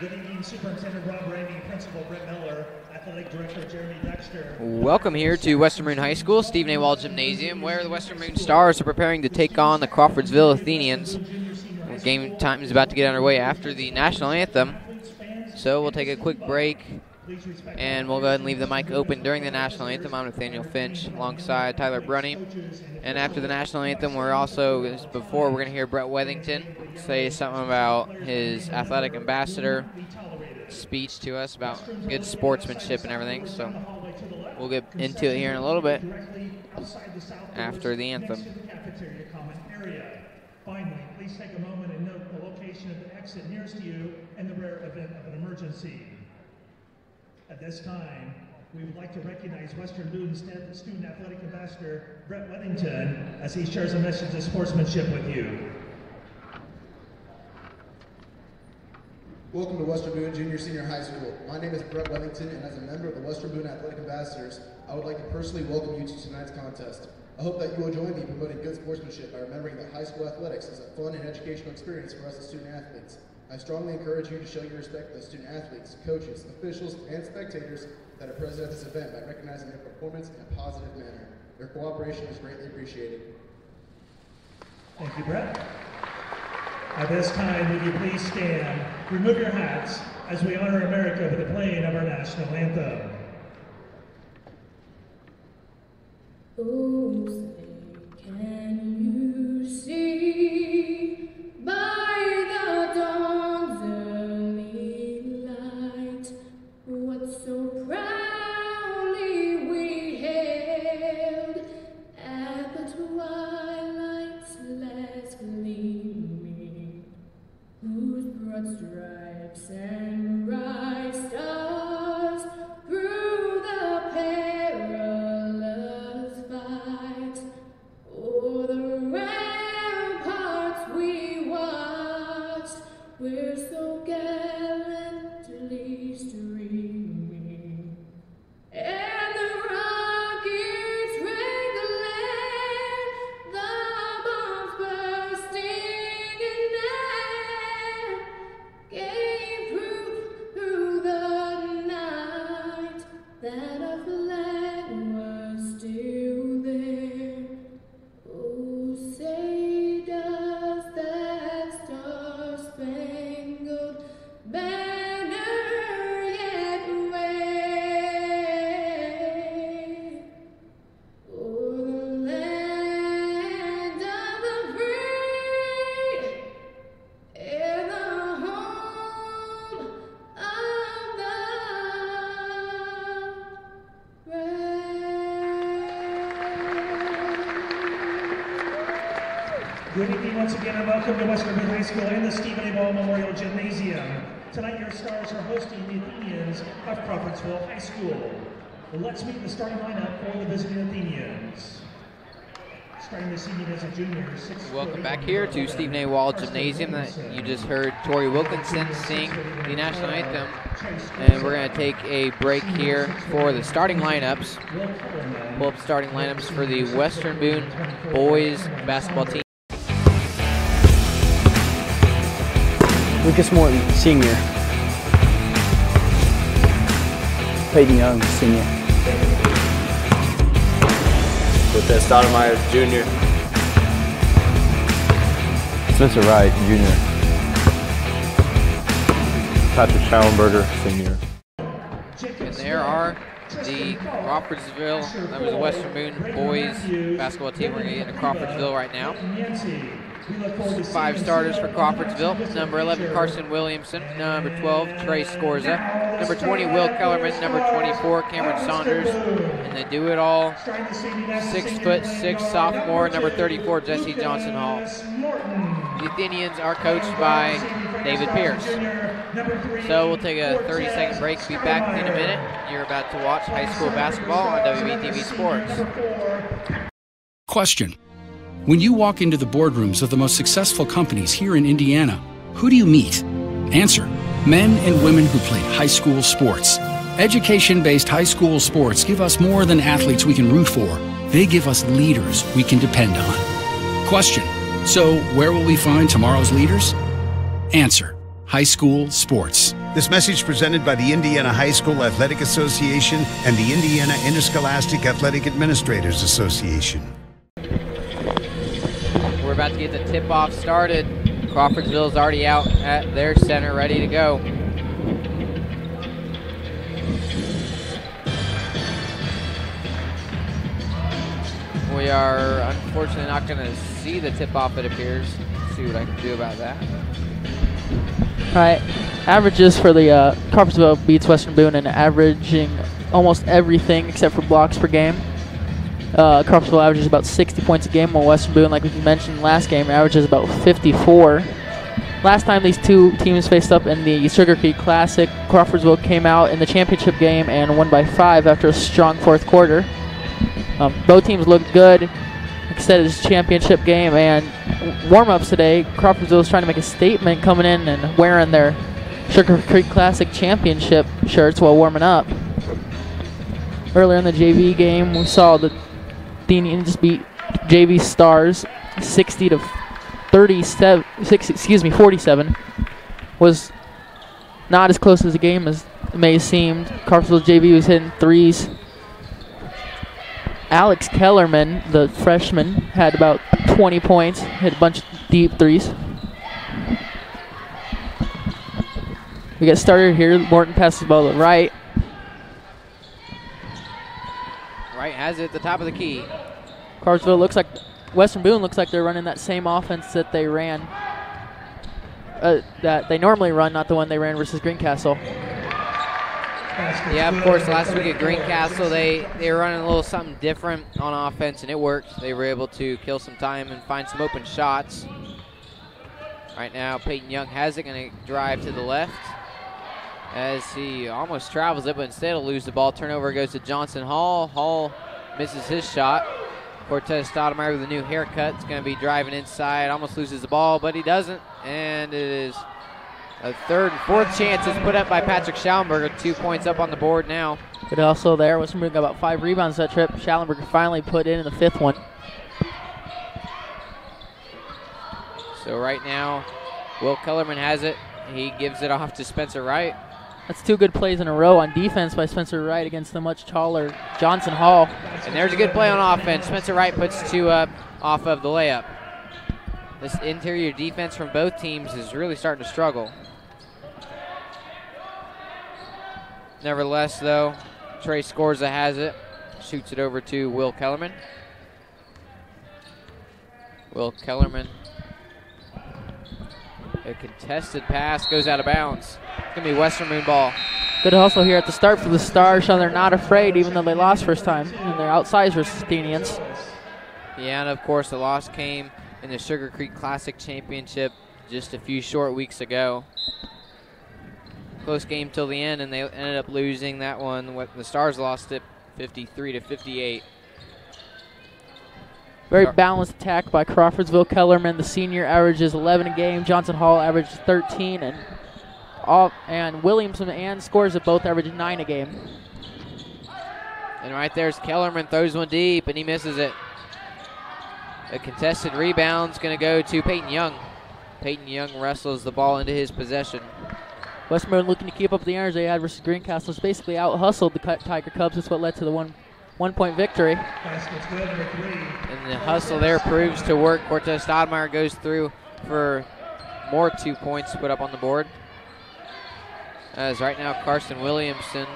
Good evening, Superintendent Rob Ramey, Principal Brett Miller, Athletic Director Jeremy Dexter. Welcome here to Western Boone High School, Stephen A. Wall Gymnasium, where the Western Boone Stars are preparing to take on the Crawfordsville Athenians. Game time is about to get underway after the national anthem, so we'll take a quick break, and we'll go ahead and leave the mic open during the national anthem. I'm Nathaniel Finch alongside Tyler Brunny. And after the national anthem, we're going to hear Brett Wethington say something about his athletic ambassador speech to us about good sportsmanship and everything. So we'll get into it here in a little bit after the anthem. Finally, please take a moment and note the location of the exit nearest you in the rare event of an emergency. At this time, we would like to recognize Western Boone Student Athletic Ambassador Brett Wethington as he shares a message of sportsmanship with you. Welcome to Western Boone Junior Senior High School. My name is Brett Wethington, and as a member of the Western Boone Athletic Ambassadors, I would like to personally welcome you to tonight's contest. I hope that you will join me in promoting good sportsmanship by remembering that high school athletics is a fun and educational experience for us as student athletes. I strongly encourage you to show your respect to the student athletes, coaches, officials, and spectators that are present at this event by recognizing their performance in a positive manner. Their cooperation is greatly appreciated. Thank you, Brett. At this time, would you please stand, remove your hats, as we honor America with the playing of our national anthem. Oh, say, can you see by the dawn's early light what so proudly we hailed at the twilight's last gleaming, whose broad stripes and bright stars through the perilous fight o'er the ramparts we watched, we're so gallantly streaming, and the rockets rang the land, the bombs bursting in air, gave proof through the night that our flag was still there. Oh, say does that star-spangled banner yet wave o'er the land of the free and the home of the brave. Good evening once again, and welcome to Western Boone High School and the Stephen A. Ball Memorial Gymnasium. Tonight, your Stars are hosting the Athenians of Crawfordsville High School. Let's meet the starting lineup for the visiting Athenians. Starting this evening as a junior, Welcome back here to Stephen A. Wall Gymnasium. You just heard Tori Wilkinson sing the national anthem, and we're going to take a break here for the starting lineups. Pull up starting lineups for the Western Boone boys basketball team. Lucas Morton, senior. Peyton Young, senior. With Stoudemire, junior. Spencer Wright, junior. Patrick Schallenberger, senior. And there are the Crawfordsville, that was the Western Boone boys basketball team. We're going to get into Crawfordsville right now. 5 starters for Crawfordsville. Number 11, Carson Williamson. Number 12, Trey Scorza. Number 20, Will Kellerman. Number 24, Cameron Saunders. And they do it all. 6'6" sophomore. Number 34, Jesse Johnson Hall. The Athenians are coached by David Pierce. So we'll take a 30-second break. Be back in a minute. You're about to watch high school basketball on WBTV Sports. Question. When you walk into the boardrooms of the most successful companies here in Indiana, who do you meet? Answer. Men and women who played high school sports. Education-based high school sports give us more than athletes we can root for. They give us leaders we can depend on. Question. So, where will we find tomorrow's leaders? Answer. High school sports. This message presented by the Indiana High School Athletic Association and the Indiana Interscholastic Athletic Administrators Association. We're about to get the tip-off started. Crawfordsville's already out at their center, ready to go. We are unfortunately not going to see the tip-off, it appears. Let's see what I can do about that. All right, averages for the Crawfordsville beats Western Boone and averaging almost everything except for blocks per game. Crawfordsville averages about 60 points a game, while Western Boone, like we mentioned last game, averages about 54. Last time these two teams faced up in the Sugar Creek Classic, Crawfordsville came out in the championship game and won by 5 after a strong fourth quarter. Both teams looked good. Like I said, it's a championship game, and warm-ups today, Crawfordsville is trying to make a statement coming in and wearing their Sugar Creek Classic championship shirts while warming up. Earlier in the JV game, we saw the Indians beat JV Stars 47. Was not as close as the game as it may have seemed. Crawfordsville JV was hitting threes. Alex Kellerman, the freshman, had about 20 points, hit a bunch of deep threes. We get started here. Morton passes the ball to Wright. Wright has it at the top of the key. Crawfordsville looks like, Western Boone looks like they're running that same offense that they ran, that they normally run, not the one they ran versus Greencastle. Yeah, of course, last week at Greencastle, they were running a little something different on offense, and it worked. They were able to kill some time and find some open shots. Right now, Peyton Young has it, going to drive to the left as he almost travels it, but instead he'll lose the ball. Turnover goes to Johnson Hall. Hall misses his shot. Cortez Stoudemire with a new haircut is going to be driving inside, almost loses the ball, but he doesn't, and it is a third and fourth chance is put up by Patrick Schallenberger. 2 points up on the board now. But also there, Western Boone got about 5 rebounds that trip. Schallenberger finally put in the 5th one. So right now, Will Kellerman has it. He gives it off to Spencer Wright. That's 2 good plays in a row on defense by Spencer Wright against the much taller Johnson Hall. And there's a good play on offense. Spencer Wright puts 2 up off of the layup. This interior defense from both teams is really starting to struggle. Nevertheless, though, Trey Scorza has it. Shoots it over to Will Kellerman. Will Kellerman. A contested pass goes out of bounds. It's going to be Western Boone ball. Good hustle here at the start for the Stars, showing they're not afraid even though they lost first time. And they're outsized versus the Indians. Yeah, and of course the loss came in the Sugar Creek Classic Championship just a few short weeks ago. Close game till the end, and they ended up losing that one. The Stars lost it 53-58. Very balanced attack by Crawfordsville. Kellerman, the senior, averages 11 a game. Johnson Hall averages 13, and Williamson and Scores both average 9 a game. And right there's Kellerman, throws one deep, and he misses it. A contested rebound's going to go to Peyton Young. Peyton Young wrestles the ball into his possession. Western Boone looking to keep up the energy they had versus Greencastle. It's basically out-hustled the Tiger Cubs. That's what led to the one-point victory. And the hustle there proves to work. Cortez Stoudemire goes through for more 2 points put up on the board. As right now Carson Williamson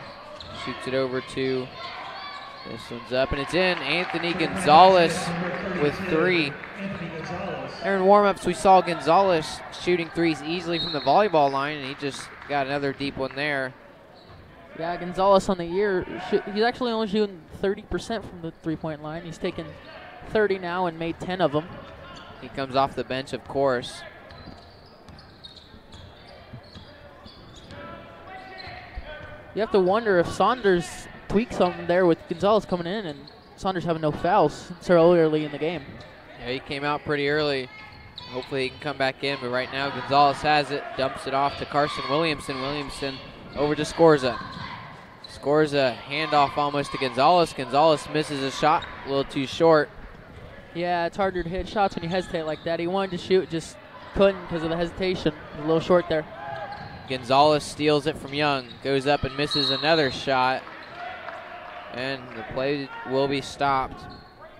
shoots it over to, this one's up and it's in, Anthony Gonzalez with 3. There in warm-ups we saw Gonzalez shooting threes easily from the volleyball line, and he just got another deep one there. Yeah, Gonzalez on the year, he's actually only shooting 30% from the three-point line. He's taken 30 now and made 10 of them. He comes off the bench, of course. You have to wonder if Saunders tweaked something there with Gonzalez coming in and Saunders having no fouls so early in the game. Yeah, he came out pretty early. Hopefully he can come back in, but right now Gonzalez has it, dumps it off to Carson Williamson. Williamson over to Scorza. Scorza, handoff almost to Gonzalez. Gonzalez misses a shot, a little too short. Yeah, it's harder to hit shots when you hesitate like that. He wanted to shoot, just couldn't because of the hesitation. A little short there. Gonzalez steals it from Young, goes up and misses another shot, and the play will be stopped.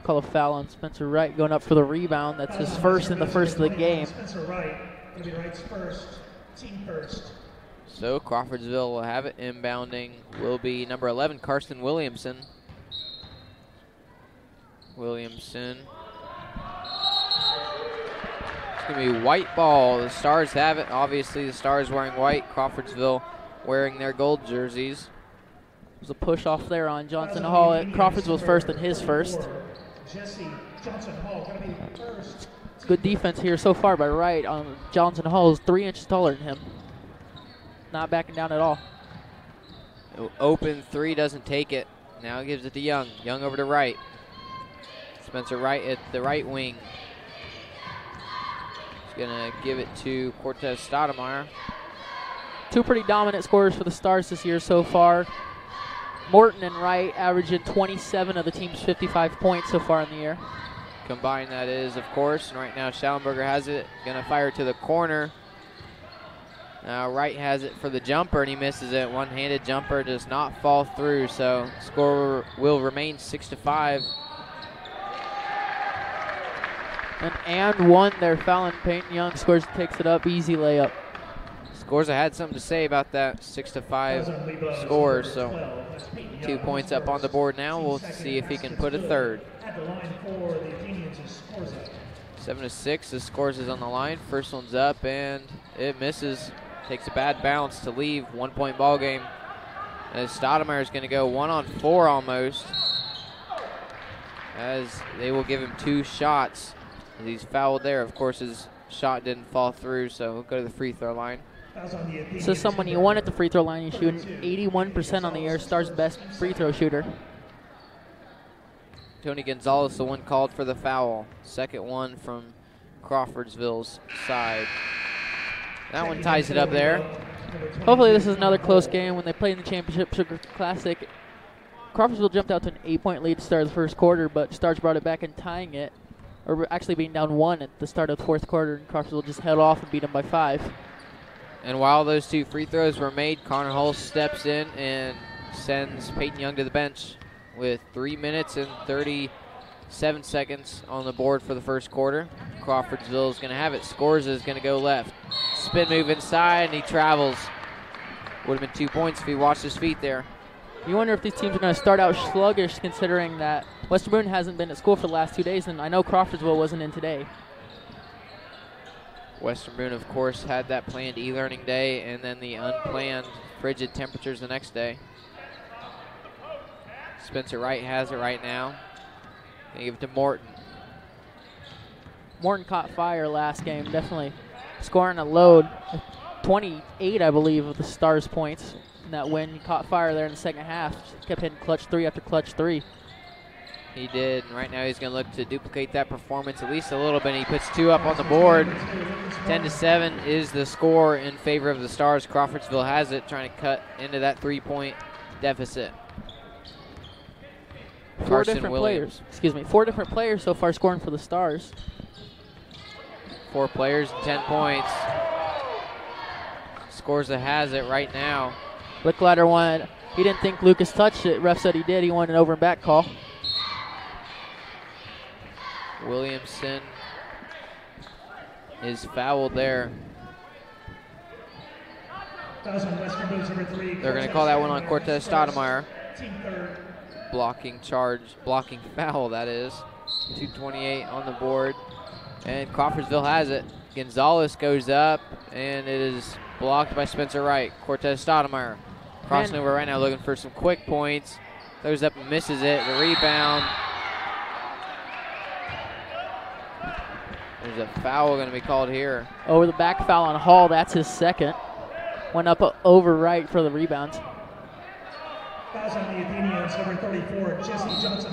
Call a foul on Spencer Wright going up for the rebound. That's his first in the first of the game. Spencer Wright, going to be Wright's first, team first. So Crawfordsville will have it inbounding. Will be number 11, Karsten Williamson. Williamson. It's going to be white ball. The Stars have it. Obviously, the Stars wearing white. Crawfordsville wearing their gold jerseys. There's a push off there on Johnson Hall. Crawfordsville's first and his first. Jesse Johnson Hall going to be first. Good defense here so far by Wright. Johnson Hall is 3 inches taller than him. Not backing down at all. Open three, doesn't take it. Now gives it to Young. Young over to Wright. Spencer Wright at the right wing. He's going to give it to Cortez Stoudemire. Two pretty dominant scorers for the Stars this year so far. Morton and Wright averaging 27 of the team's 55 points so far in the year. Combined, that is, of course. And right now, Schallenberger has it. Going to fire to the corner. Now Wright has it for the jumper, and he misses it. One-handed jumper does not fall through, so score will remain 6-5. And one there, fouling Peyton Young scores, takes it up, easy layup. Scores, I had something to say about that 6-5 score, so 2 points up on the board now. We'll see if he can put a third. 7-6, the Scores is on the line. First one's up, and it misses. Takes a bad bounce to leave. 1 point ball game. As Stoudemire is going to go 1-on-4 almost, as they will give him 2 shots. He's fouled there. Of course, his shot didn't fall through, so we'll go to the free throw line. So someone you want at the free throw line, you shooting 81% on the year, Stars' best free throw shooter. Tony Gonzalez, the one called for the foul. Second one from Crawfordsville's side. That one ties it up there. Hopefully this is another close game. When they played in the Championship Sugar Classic, Crawfordsville jumped out to an 8-point lead to start the first quarter, but Stars brought it back and tying it, or actually being down 1 at the start of the fourth quarter, and Crawfordsville just held off and beat them by 5. And while those 2 free throws were made, Connor Hull steps in and sends Peyton Young to the bench with 3 minutes and 37 seconds on the board for the first quarter. Crawfordsville is going to have it. Scores is going to go left. Spin move inside, and he travels. Would have been 2 points if he watched his feet there. You wonder if these teams are going to start out sluggish, considering that Western Boone hasn't been at school for the last 2 days, and I know Crawfordsville wasn't in today. Western Boone, of course, had that planned e-learning day and then the unplanned frigid temperatures the next day. Spencer Wright has it right now. Gonna give it to Morton. Morton caught fire last game, definitely scoring a load. 28, I believe, of the Stars' points in that win. He caught fire there in the second half. Just kept hitting clutch 3 after clutch 3. He did, and right now he's going to look to duplicate that performance at least a little bit. He puts 2 up on the board. 10-7 is the score in favor of the Stars. Crawfordsville has it, trying to cut into that 3-point deficit. 4 different players so far scoring for the Stars. 4 players, 10 points. Scores that has it right now. Licklider wanted, he didn't think Lucas touched it. Ref said he did. He wanted an over and back call. Williamson is fouled there. They're going to call that one on Cortez Stoudemire. Blocking foul, that is. 2:28 on the board. And Crawfordsville has it. Gonzalez goes up, and it is blocked by Spencer Wright. Cortez Stoudemire crossing over right now, looking for some quick points. Throws up and misses it. The rebound. There's a foul going to be called here. Over the back foul on Hall. That's his second. Went up over Wright for the rebound.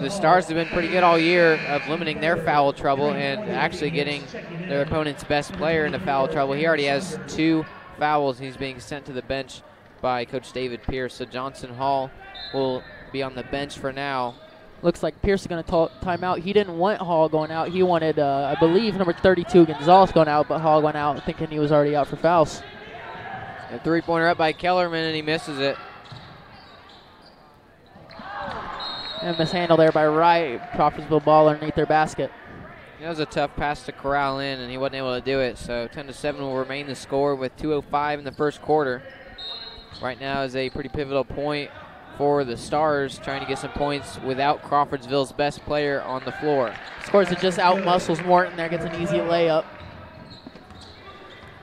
The Stars have been pretty good all year of limiting their foul trouble and actually getting their opponent's best player into foul trouble. He already has 2 fouls. He's being sent to the bench by Coach David Pierce. So Johnson Hall will be on the bench for now. Looks like Pierce is going to time out. He didn't want Hall going out. He wanted, I believe, number 32 Gonzalez going out, but Hall went out thinking he was already out for fouls. A three-pointer up by Kellerman, and he misses it. And mishandle there by Wright. Crawfordsville ball underneath their basket. That was a tough pass to corral in, and he wasn't able to do it. So 10-7 will remain the score with 2:05 in the first quarter. Right now is a pretty pivotal point for the Stars, trying to get some points without Crawfordsville's best player on the floor. Scores it just out muscles Morton there, gets an easy layup.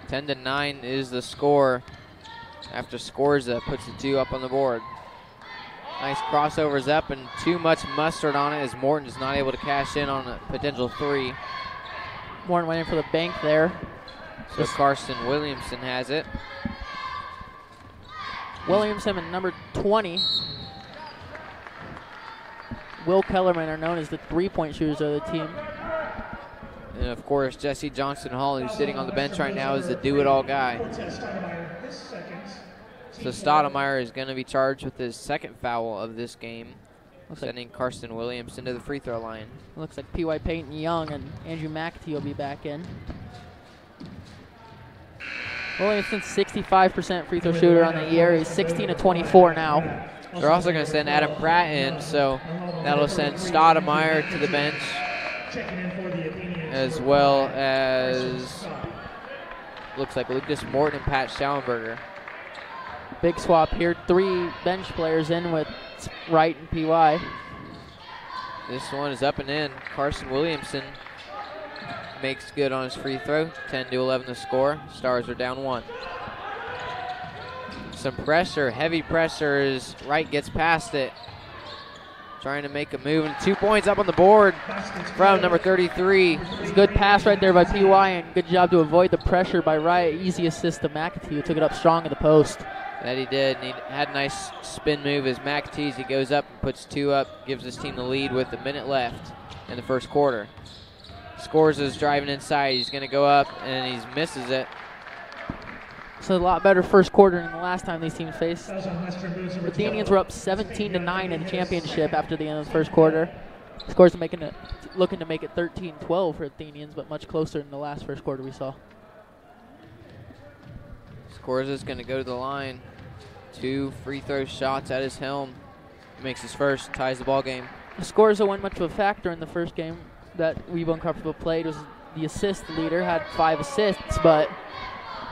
10-9 is the score after Scorza puts the 2 up on the board. Nice crossovers up and too much mustard on it as Morton's not able to cash in on a potential 3. Morton went in for the bank there. So Carson Williamson has it. Williamson and number 20. Will Kellerman are known as the three-point shooters of the team. And of course, Jesse Johnson Hall, who's sitting on the bench right now, is the do-it-all guy. So Stoudemire is going to be charged with his second foul of this game, sending Carson Williamson to the free throw line. Looks like P.Y. Peyton Young and Andrew McAtee will be back in. Williamson's 65% free throw shooter on the year. He's 16-24 now. They're also going to send Adam Pratt in, so that'll send Stoudemire to the bench, as well as looks like Lucas Morton and Pat Schallenberger. Big swap here. 3 bench players in with Wright and P.Y. This one is up and in. Carson Williamson makes good on his free throw. 10-11 the score. Stars are down 1. Some pressure, heavy pressure as Wright gets past it. Trying to make a move, and 2 points up on the board from number 33. It's a good pass right there by P.Y. and good job to avoid the pressure by Wright. Easy assist to McAtee, who took it up strong at the post. That he did, and he had a nice spin move as McAtee, he goes up and puts 2 up, gives his team the lead with a minute left in the first quarter. Scores is driving inside. He's going to go up, and he misses it. So a lot better first quarter than the last time these teams faced. The Athenians were up 17-9 in the championship after the end of the first quarter. Scores looking to make it 13-12 for Athenians, but much closer than the last first quarter we saw. Scores is going to go to the line. 2 free throw shots at his helm. Makes his first, ties the ball game. Scores wasn't much of a factor in the first game that Wheatbone Crawfordsville played. Was the assist leader, had 5 assists, but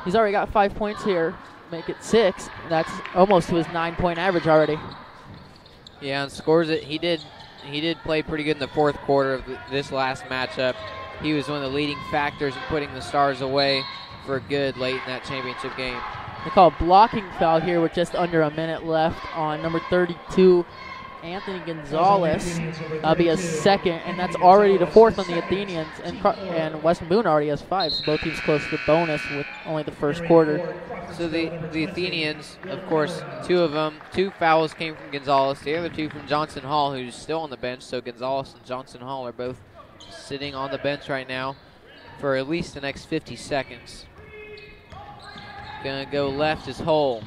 he's already got 5 points here. Make it 6. That's almost to his 9-point average already. Yeah, and Scores it. He did play pretty good in the fourth quarter of this last matchup. He was one of the leading factors in putting the Stars away for good late in that championship game. They call a blocking foul here with just under a minute left on number 32, Anthony Gonzalez. That'll be a second, and that's already the 4th on the Athenians, and Western Boone already has 5, so both teams close to the bonus with only the first quarter. So the Athenians, of course, 2 fouls came from Gonzalez, the other 2 from Johnson Hall, who's still on the bench, so Gonzalez and Johnson Hall are both sitting on the bench right now for at least the next 50 seconds. Gonna go left is Hull.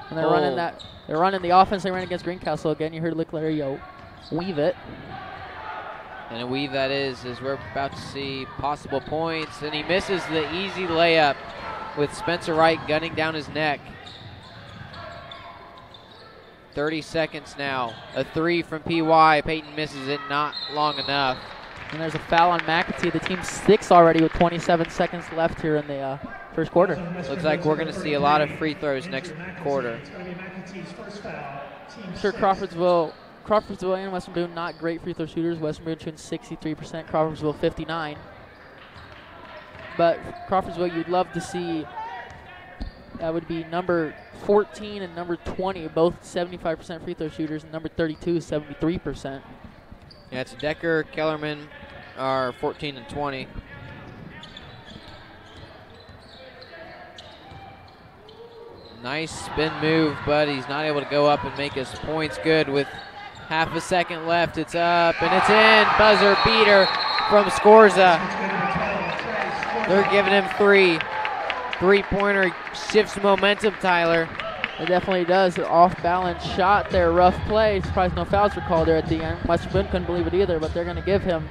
And they're running the offense they ran against Greencastle again. You heard Leclerc weave it. And a weave that is, as we're about to see possible points. And he misses the easy layup with Spencer Wright gunning down his neck. 30 seconds now. A 3 from P.Y. Peyton misses it, not long enough. And there's a foul on McAtee. The team's 6 already with 27 seconds left here in the first quarter. Looks like we're going to see a lot of free throws next quarter. I'm sure Crawfordsville and Western Boone not great free throw shooters. Western Boone shooting 63%, Crawfordsville 59%. But Crawfordsville, you'd love to see, that would be number 14 and number 20, both 75% free throw shooters, and number 32 is 73%. Yeah, it's Decker, Kellerman are 14 and 20. Nice spin move, but he's not able to go up and make his points good with half a second left. It's up and it's in. Buzzer beater from Scorza. They're giving him 3. 3-pointer shifts momentum, Tyler. It definitely does. An off-balance shot there. Rough play. Surprised no fouls were called there at the end. Western Boone couldn't believe it either, but they're going to give him,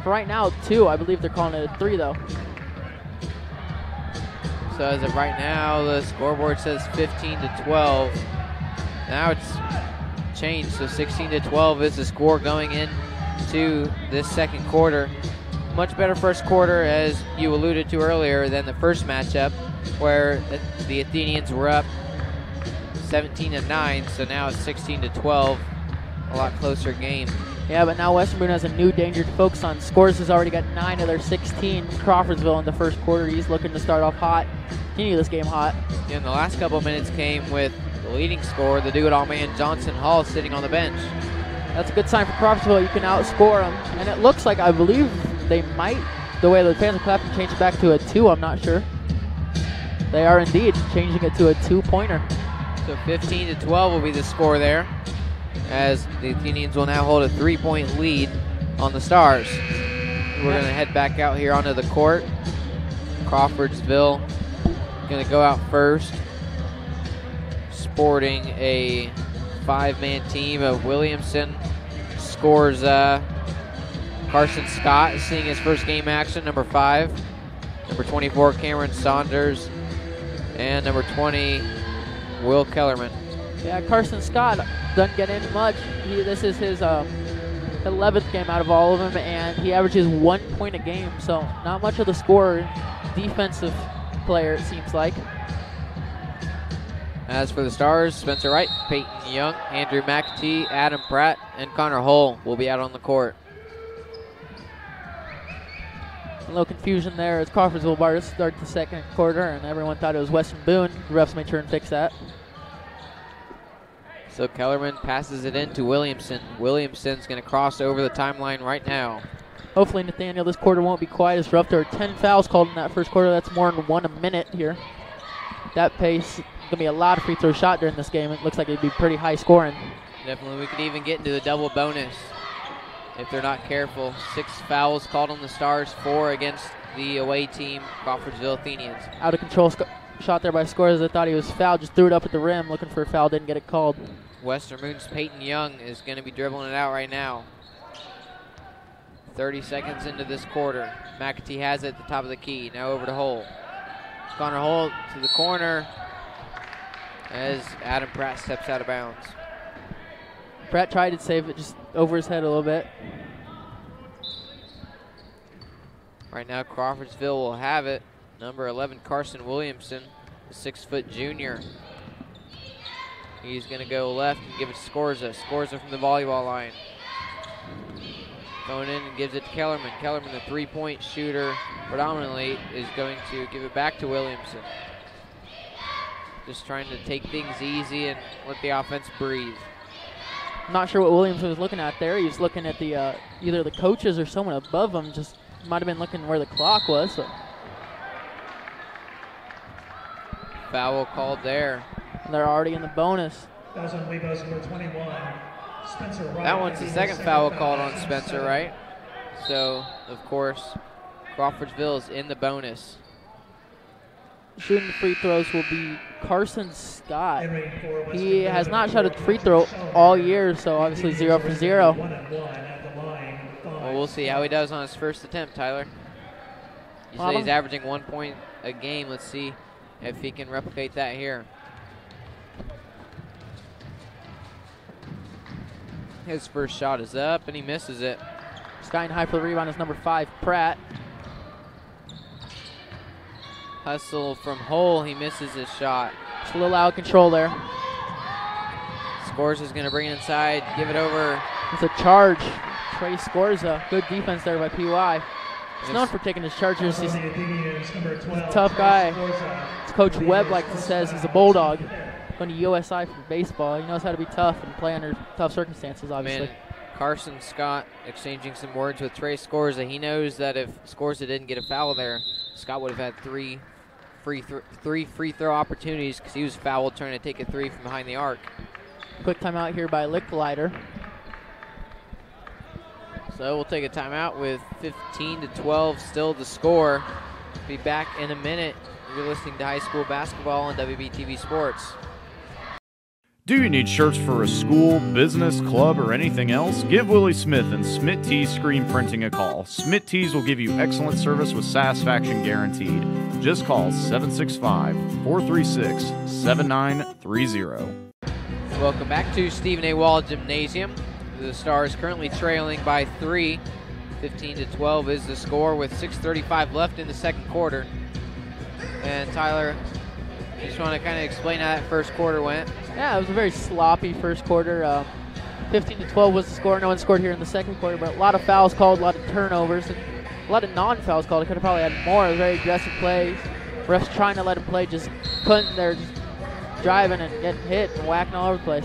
for right now, 2. I believe they're calling it a 3, though. So as of right now, the scoreboard says 15 to 12. Now it's changed, so 16 to 12 is the score going into this second quarter. Much better first quarter, as you alluded to earlier, than the first matchup, where the Athenians were up 17 to 9. So now it's 16 to 12, a lot closer game. Yeah, but now Western Boone has a new danger to focus on. Scores has already got 9 of their 16. Crawfordsville in the first quarter. He's looking to start off hot, continue this game hot. Yeah, and the last couple of minutes came with the leading scorer, the do-it-all man Johnson Hall, sitting on the bench. That's a good sign for Crawfordsville. You can outscore them. And it looks like, I believe they might, the way the fans are clapping, change it back to a 2. I'm not sure. They are indeed changing it to a 2-pointer. So 15 to 12 will be the score there, as the Athenians will now hold a 3-point lead on the Stars. We're going to head back out here onto the court. Crawfordsville going to go out first, sporting a 5-man team of Williamson. Scores Carson Scott is seeing his first game action, number 5. Number 24, Cameron Saunders. And number 20, Will Kellerman. Yeah, Carson Scott doesn't get in much. This is his 11th game out of all of them, and he averages 1 point a game, so not much of the scorer. Defensive player, it seems like. As for the Stars, Spencer Wright, Peyton Young, Andrew McAtee, Adam Pratt, and Connor Hull will be out on the court. A little confusion there as Crawfordsville about to start the second quarter, and everyone thought it was Western Boone. The refs made sure and fix that. So Kellerman passes it in to Williamson. Williamson's going to cross over the timeline right now. Hopefully, Nathaniel, this quarter won't be quite as rough. There are 10 fouls called in that first quarter. That's more than 1 a minute here. That pace, going to be a lot of free throw shot during this game. It looks like it'd be pretty high scoring. Definitely, we could even get into the double bonus if they're not careful. 6 fouls called on the Stars, 4 against the away team, Crawfordsville Athenians. Out of control shot there by Scores. I thought he was fouled, just threw it up at the rim, looking for a foul, didn't get it called. Western Boone's Peyton Young is going to be dribbling it out right now. 30 seconds into this quarter. McAtee has it at the top of the key. Now over to Hull. Connor Hull to the corner as Adam Pratt steps out of bounds. Pratt tried to save it just over his head a little bit. Right now Crawfordsville will have it. Number 11, Carson Williamson, the 6-foot junior. He's going to go left and give it to Scorza. Scorza from the volleyball line. Going in and gives it to Kellerman. Kellerman, the 3-point shooter, predominantly, is going to give it back to Williamson. Just trying to take things easy and let the offense breathe. I'm not sure what Williamson was looking at there. He was looking at the either the coaches or someone above him. Just might have been looking where the clock was. So. Foul called there. And they're already in the bonus. That was on Weibo's number 21, Spencer Wright. That one's the second foul called on Spencer Wright. So, of course, Crawfordsville is in the bonus. Shooting the free throws will be Carson Scott. He has not shot a free throw all year, so obviously 0 for 0. Well, we'll see how he does on his first attempt, Tyler. You said he's averaging 1 point a game. Let's see if he can replicate that here. His first shot is up, and he misses it. Skying high for the rebound is number 5, Pratt. Hustle from Hull, he misses his shot. Just a little out of control there. Scores is going to bring it inside, give it over. It's a charge. Trey Scorza. Good defense there by PY. He's known for taking his charges. He's a tough guy. As Coach Webb likes to say, he's a bulldog. Going to USI for baseball. He knows how to be tough and play under tough circumstances, obviously. Man, Carson Scott exchanging some words with Trey Scorza. He knows that if Scorza didn't get a foul there, Scott would have had three free throw opportunities because he was fouled trying to take a 3 from behind the arc. Quick timeout here by Licklider. So we'll take a timeout with 15 to 12 still to score. Be back in a minute. You're listening to high school basketball on WBTV Sports. Do you need shirts for a school, business, club, or anything else? Give Willie Smith and Smith Tees Screen Printing a call. Smith Tees will give you excellent service with satisfaction guaranteed. Just call 765-436-7930. Welcome back to Stephen A. Wall Gymnasium. The Stars currently trailing by 3. 15-12 is the score with 6:35 left in the second quarter. And Tyler, you just want to kind of explain how that first quarter went? Yeah, it was a very sloppy first quarter. 15-12 was the score. No one scored here in the second quarter, but a lot of fouls called, a lot of turnovers, and a lot of non-fouls called. It could have probably had more. It was very aggressive plays. Refs trying to let them play, just couldn't. They're just driving and getting hit and whacking all over the place.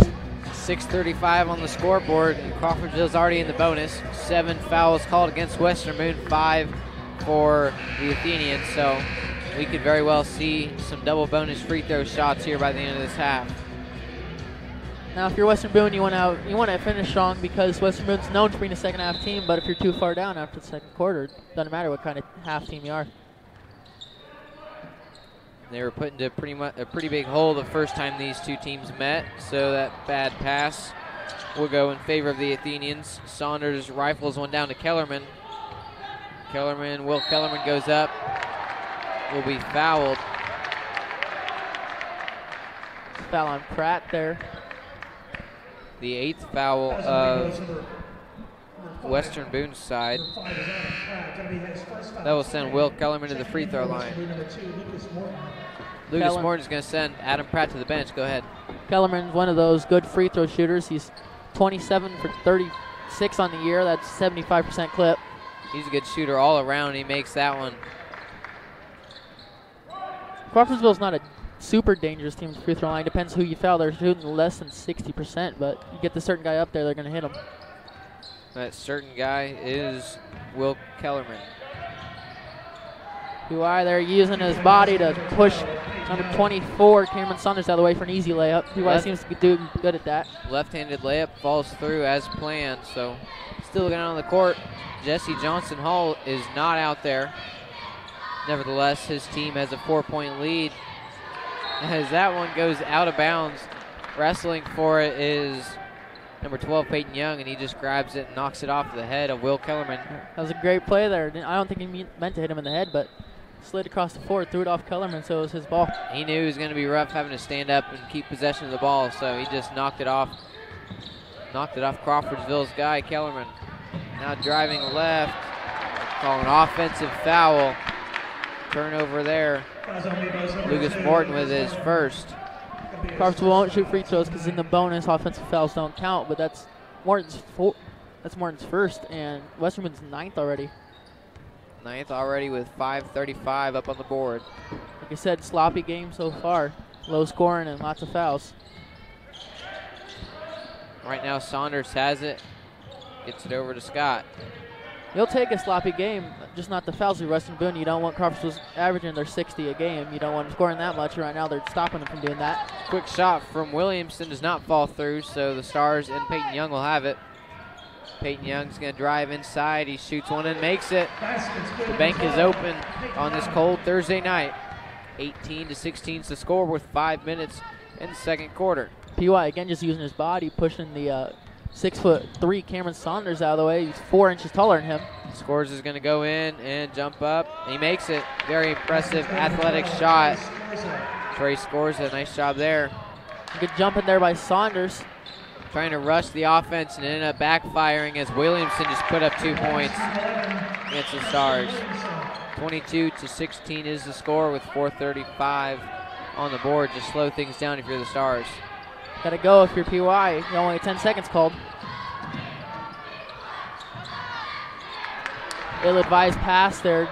6:35 on the scoreboard, and Crawfordsville's already in the bonus. 7 fouls called against Western Boone, 5 for the Athenians. So we could very well see some double bonus free throw shots here by the end of this half. Now, if you're Western Boone, you want to finish strong because Western Boone's known for being a second half team. But if you're too far down after the second quarter, it doesn't matter what kind of half team you are. They were put into a pretty big hole the first time these two teams met, so that bad pass will go in favor of the Athenians. Saunders rifles one down to Kellerman. Will Kellerman goes up, will be fouled. Foul on Pratt there. The 8th foul of Western Boone's side. That will send Will Kellerman to the free throw line. Lucas Morton's going to send Adam Pratt to the bench. Go ahead. Kellerman's one of those good free throw shooters. He's 27 for 36 on the year. That's 75% clip. He's a good shooter all around. He makes that one. Crawfordsville's not a super dangerous team to free throw line. Depends who you foul. They're shooting less than 60%, but you get the certain guy up there, they're going to hit him. That certain guy is Will Kellerman. PY there using his body to push number 24, Cameron Saunders, out of the way for an easy layup. PY seems to do good at that. Left-handed layup falls through as planned, so still looking out on the court. Jesse Johnson Hall is not out there. Nevertheless, his team has a 4-point lead. As that one goes out of bounds, wrestling for it is number 12, Peyton Young, and he just grabs it and knocks it off the head of Will Kellerman. That was a great play there. I don't think he meant to hit him in the head, but slid across the floor, threw it off Kellerman, so it was his ball. He knew it was going to be rough having to stand up and keep possession of the ball, so he just knocked it off Crawfordsville's guy, Kellerman. Now driving left, calling an offensive foul. Turnover there. Lucas Morton with his first. Crawfordsville won't shoot free throws because in the bonus, offensive fouls don't count, but that's Morton's first, and Western Boone's 9th already. 9th already with 5:35 up on the board. Like I said, sloppy game so far. Low scoring and lots of fouls. Right now Saunders has it. Gets it over to Scott. You'll take a sloppy game, just not the fouls with Western Boone. You don't want Crawfordsville averaging their 60 a game. You don't want them scoring that much. Right now they're stopping them from doing that. Quick shot from Williamson does not fall through, so the Stars and Peyton Young will have it. Peyton Young's going to drive inside. He shoots one and makes it. The bank is open on this cold Thursday night. 18-16 is the score with 5 minutes in the second quarter. PY again just using his body, pushing the 6'3" Cameron Saunders out of the way. He's 4 inches taller than him. Scores is going to go in and jump up. He makes it. Very impressive athletic shot. Trey scores a nice job there. Good jump in there by Saunders. Trying to rush the offense and ended up backfiring as Williamson just put up 2 points against the Stars. 22-16 is the score with 4:35 on the board. Just slow things down if you're the Stars. Gotta go if you're PY. You only 10 seconds called. Ill-advised pass there.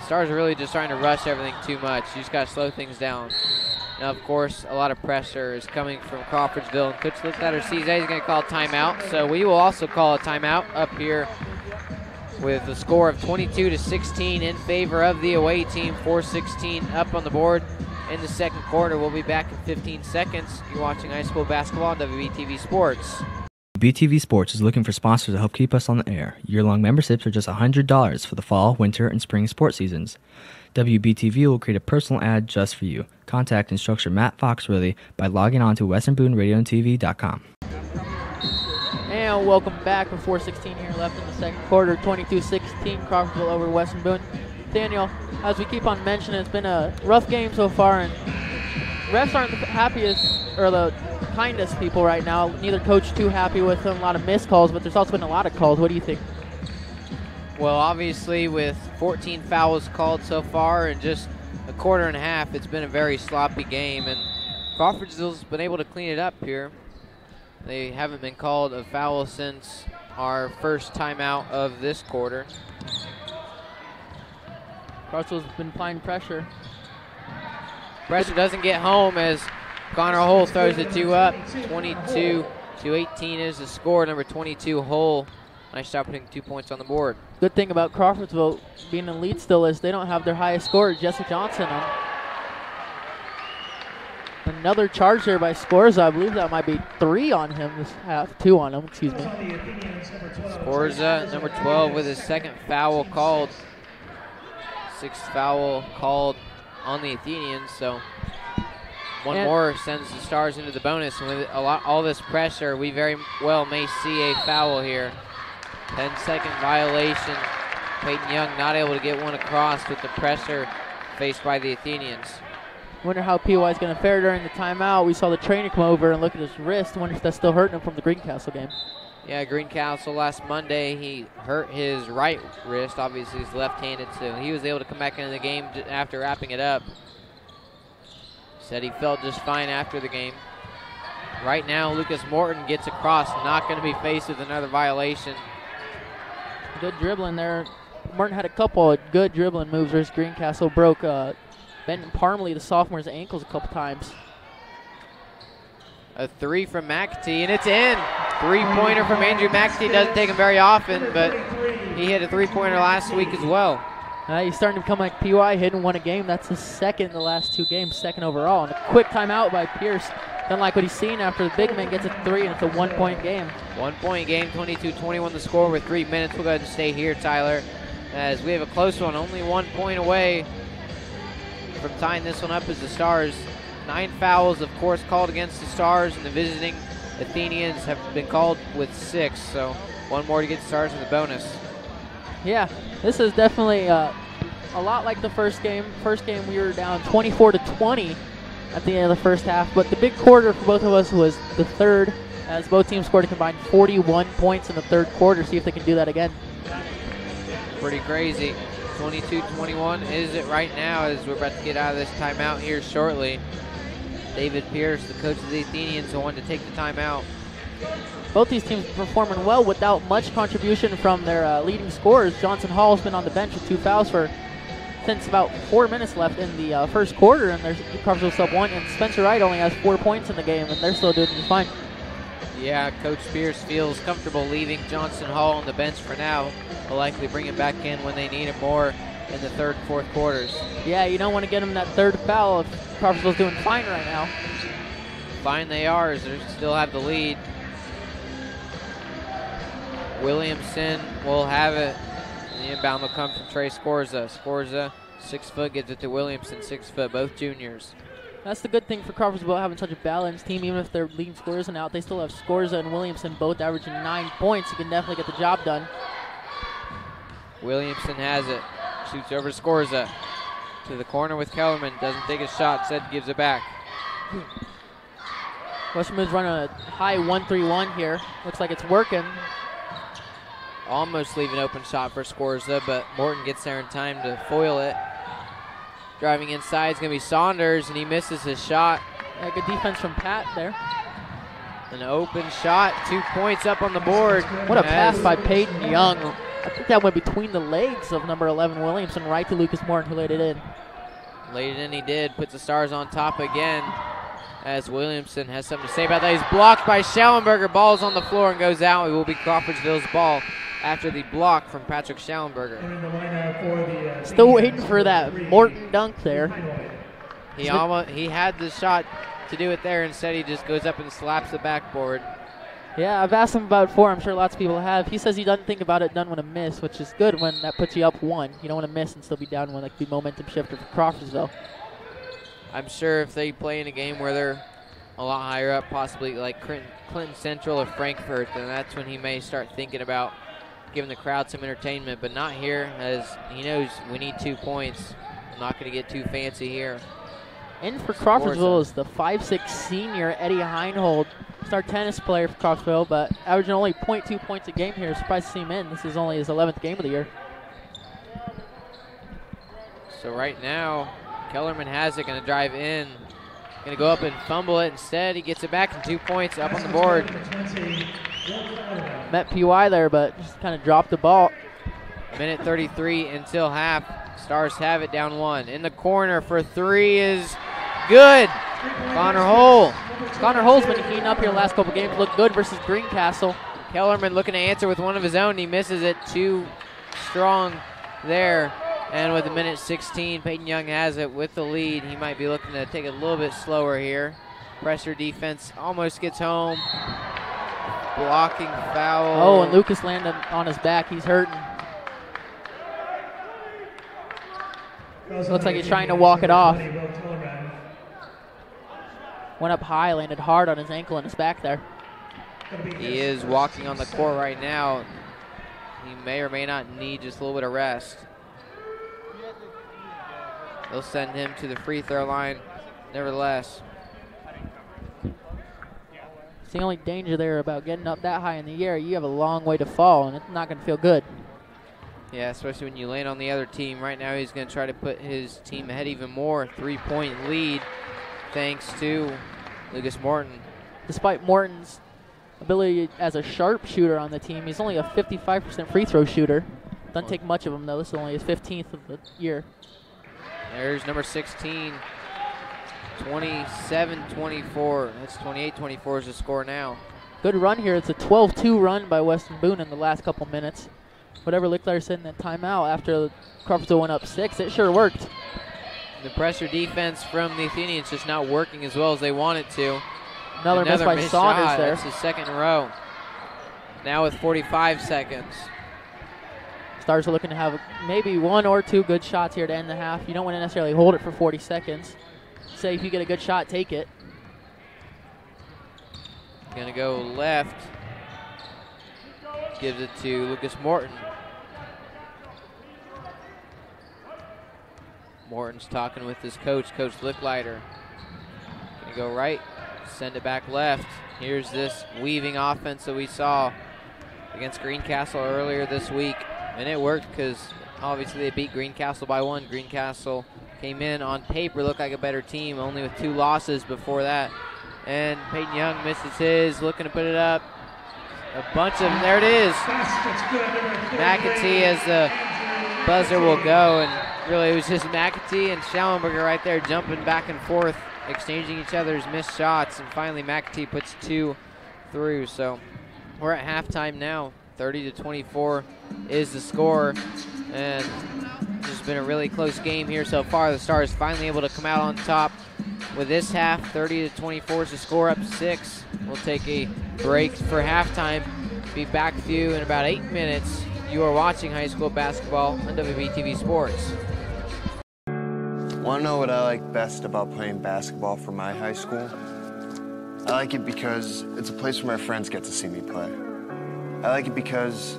Stars are really just trying to rush everything too much. You just gotta slow things down. Now, of course, a lot of pressure is coming from Crawfordsville. Coach Lickletter sees that he's going to call a timeout. So we will also call a timeout up here with a score of 22-16 in favor of the away team. 4:16 up on the board in the second quarter. We'll be back in 15 seconds. You're watching high school basketball on WBTV Sports. WBTV Sports is looking for sponsors to help keep us on the air. Year-long memberships are just $100 for the fall, winter, and spring sports seasons. WBTV will create a personal ad just for you. Contact instructor Matt Foxworthy by logging on to westernbooneradioandtv.com. And welcome back with 4:16 here left in the second quarter. 22-16 Crawfordsville over Western Boone. Daniel, as we keep on mentioning, it's been a rough game so far, and refs aren't the happiest or the kindest people right now. Neither coach too happy with them. A lot of missed calls, but there's also been a lot of calls. What do you think? Well, obviously with 14 fouls called so far in just a quarter and a half, it's been a very sloppy game, and Crawfordsville's been able to clean it up here. They haven't been called a foul since our first timeout of this quarter. Crawfordsville's been applying pressure. Pressure doesn't get home as Connor Hull throws the two up. 22-18 is the score. Number 22, Hull. Nice job putting 2 points on the board. Good thing about Crawfordsville being in the lead still is they don't have their highest scorer, Jesse Johnson. Another charge there by Scorza. I believe that might be 3 on him this half. 2 on him, excuse me. Scorza, number 12, with his second foul called. 6th foul called on the Athenians, so one more sends the Stars into the bonus. And with all this pressure, we very well may see a foul here. 10-second violation. Peyton Young not able to get one across with the pressure faced by the Athenians. Wonder how PY is going to fare during the timeout. We saw the trainer come over and look at his wrist. Wonder if that's still hurting him from the Greencastle game. Yeah, Greencastle last Monday, he hurt his right wrist. Obviously, he's left-handed, so he was able to come back into the game after wrapping it up. Said he felt just fine after the game. Right now, Lucas Morton gets across, not going to be faced with another violation. Good dribbling there. Morton had a couple of good dribbling moves where Greencastle broke Benton Parmley, the sophomore's ankles, a couple times. A 3 from McAtee, and it's in. 3-pointer from Andrew McAtee. Doesn't take him very often, but he hit a 3-pointer last week as well. He's starting to become like PY, hitting one a game. That's his second in the last 2 games, second overall. And a quick timeout by Pierce. Doesn't like what he's seen after the big man gets a 3, and it's a 1-point game. 1-point game, 22-21 the score with 3 minutes. We'll go ahead and stay here, Tyler, as we have a close one. Only 1 point away from tying this one up as the Stars. 9 fouls, of course, called against the Stars, and the visiting Athenians have been called with 6. So 1 more to get the Stars in the bonus. Yeah, this is definitely a lot like the first game. First game we were down 24-20 at the end of the first half, but the big quarter for both of us was the third, as both teams scored a combined 41 points in the third quarter. See if they can do that again. Pretty crazy. 22-21 is it right now as we're about to get out of this timeout here shortly. David Pierce, the coach of the Athenians, who wanted to take the timeout. Both these teams performing well without much contribution from their leading scorers. Johnson Hall's been on the bench with 2 fouls since about 4 minutes left in the first quarter, and there's Crawfordsville sub 1, and Spencer Wright only has 4 points in the game, and they're still doing just fine. Yeah, Coach Pierce feels comfortable leaving Johnson Hall on the bench for now. Will likely bring him back in when they need him more in the third and fourth quarters. Yeah, you don't want to get him that third foul if Crawfordsville's doing fine right now. Fine they are as they still have the lead. Williamson will have it. And the inbound will come from Trey Scorza. Scorza, 6 foot, gives it to Williamson, 6 foot, both juniors. That's the good thing for Crawfordsville having such a balanced team. Even if their leading scorers are out, they still have Scorza and Williamson both averaging 9 points. You can definitely get the job done. Williamson has it. Shoots over Scorza. To the corner with Kellerman. Doesn't take a shot. Said gives it back. Western Boone's running a high 1-3-1 here. Looks like it's working. Almost leave an open shot for Scorza, but Morton gets there in time to foil it. Driving inside is going to be Saunders, and he misses his shot. Yeah, good defense from Pat there. An open shot, 2 points up on the board. What a pass by Peyton Young. I think that went between the legs of number 11 Williamson, right to Lucas Morton, who laid it in. Laid it in, he did. Puts the Stars on top again, as Williamson has something to say about that. He's blocked by Schallenberger. Ball's on the floor and goes out. It will be Crawfordsville's ball after the block from Patrick Schallenberger. Still waiting for that Morton dunk there. He had the shot to do it there. Instead, he just goes up and slaps the backboard. Yeah, I've asked him about it before. I'm sure lots of people have. He says he doesn't think about it, doesn't want to miss, which is good when that puts you up 1. You don't want to miss and still be down 1, like the momentum shifter for Crawfordsville. I'm sure if they play in a game where they're a lot higher up, possibly like Clinton Central or Frankfurt, then that's when he may start thinking about giving the crowd some entertainment, but not here, as he knows we need 2 points. I'm not going to get too fancy here. In for Crawfordsville is the 5'6" senior Eddie Heinhold. Star tennis player for Crawfordsville, but averaging only 0.2 points a game here. Surprised to see him in. This is only his 11th game of the year. So right now, Kellerman has it, going to drive in. Going to go up and fumble it. Instead, he gets it back and 2 points up on the board. Met PY there, but just kind of dropped the ball. Minute 33 until half. Stars have it down 1. In the corner for 3 is good. Connor Hull. Connor Hull's been heating up here the last couple games. Looked good versus Greencastle. Kellerman looking to answer with one of his own. He misses it too strong there. And with a minute 16, Peyton Young has it with the lead. He might be looking to take it a little bit slower here. Pressure defense almost gets home. Blocking foul. Oh, and Lucas landed on his back. He's hurting. Looks like he's trying to walk it off. Went up high, landed hard on his ankle and his back there. He is walking on the court right now. He may or may not need just a little bit of rest. They'll send him to the free throw line nevertheless. It's the only danger there about getting up that high in the air. You have a long way to fall, and it's not going to feel good. Yeah, especially when you land on the other team. Right now he's going to try to put his team ahead even more. 3-point lead thanks to Lucas Morton. Despite Morton's ability as a sharpshooter on the team, he's only a 55% free throw shooter. Doesn't take much of him, though. This is only his 15th of the year. There's number 16, 27-24. That's 28-24 is the score now. Good run here. It's a 12-2 run by Weston Boone in the last couple minutes. Whatever Lickler said in that timeout after Crawfordsville went up 6, it sure worked. The pressure defense from the Athenians just not working as well as they want it to. Another miss by Saunders shot. there. That's his second in a row. Now with 45 seconds. Stars are looking to have maybe 1 or 2 good shots here to end the half. You don't want to necessarily hold it for 40 seconds. Say if you get a good shot, take it. Gonna go left. Gives it to Lucas Morton. Morton's talking with his coach, Coach Licklider. Gonna go right, send it back left. Here's this weaving offense that we saw against Greencastle earlier this week. And it worked because obviously they beat Greencastle by 1. Greencastle came in on paper, looked like a better team, only with 2 losses before that. And Peyton Young misses his, looking to put it up. A bunch of, there it is. McAtee as the buzzer will go, and really it was just McAtee and Schallenberger right there jumping back and forth, exchanging each other's missed shots, and finally McAtee puts 2 through. So we're at halftime now. 30-24 is the score, and it's been a really close game here so far. The Stars finally able to come out on top with this half. 30-24 is the score, up 6. We'll take a break for halftime. Be back with you in about 8 minutes. You are watching high school basketball on WBTV Sports. Want to know what I like best about playing basketball for my high school? I like it because it's a place where my friends get to see me play. I like it because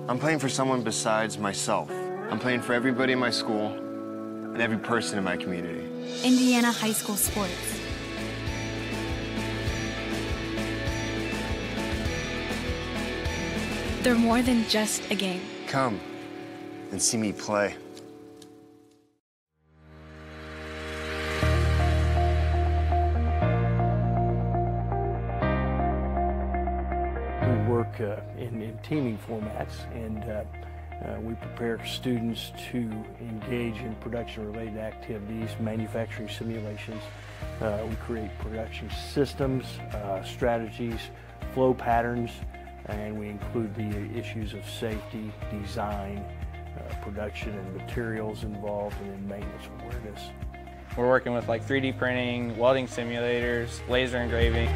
I'm playing for someone besides myself. I'm playing for everybody in my school and every person in my community. Indiana high school sports. They're more than just a game. Come and see me play. In teaming formats, and we prepare students to engage in production-related activities, manufacturing simulations. We create production systems, strategies, flow patterns, and we include the issues of safety, design, production and materials involved, and then maintenance awareness. We're working with like 3D printing, welding simulators, laser engraving.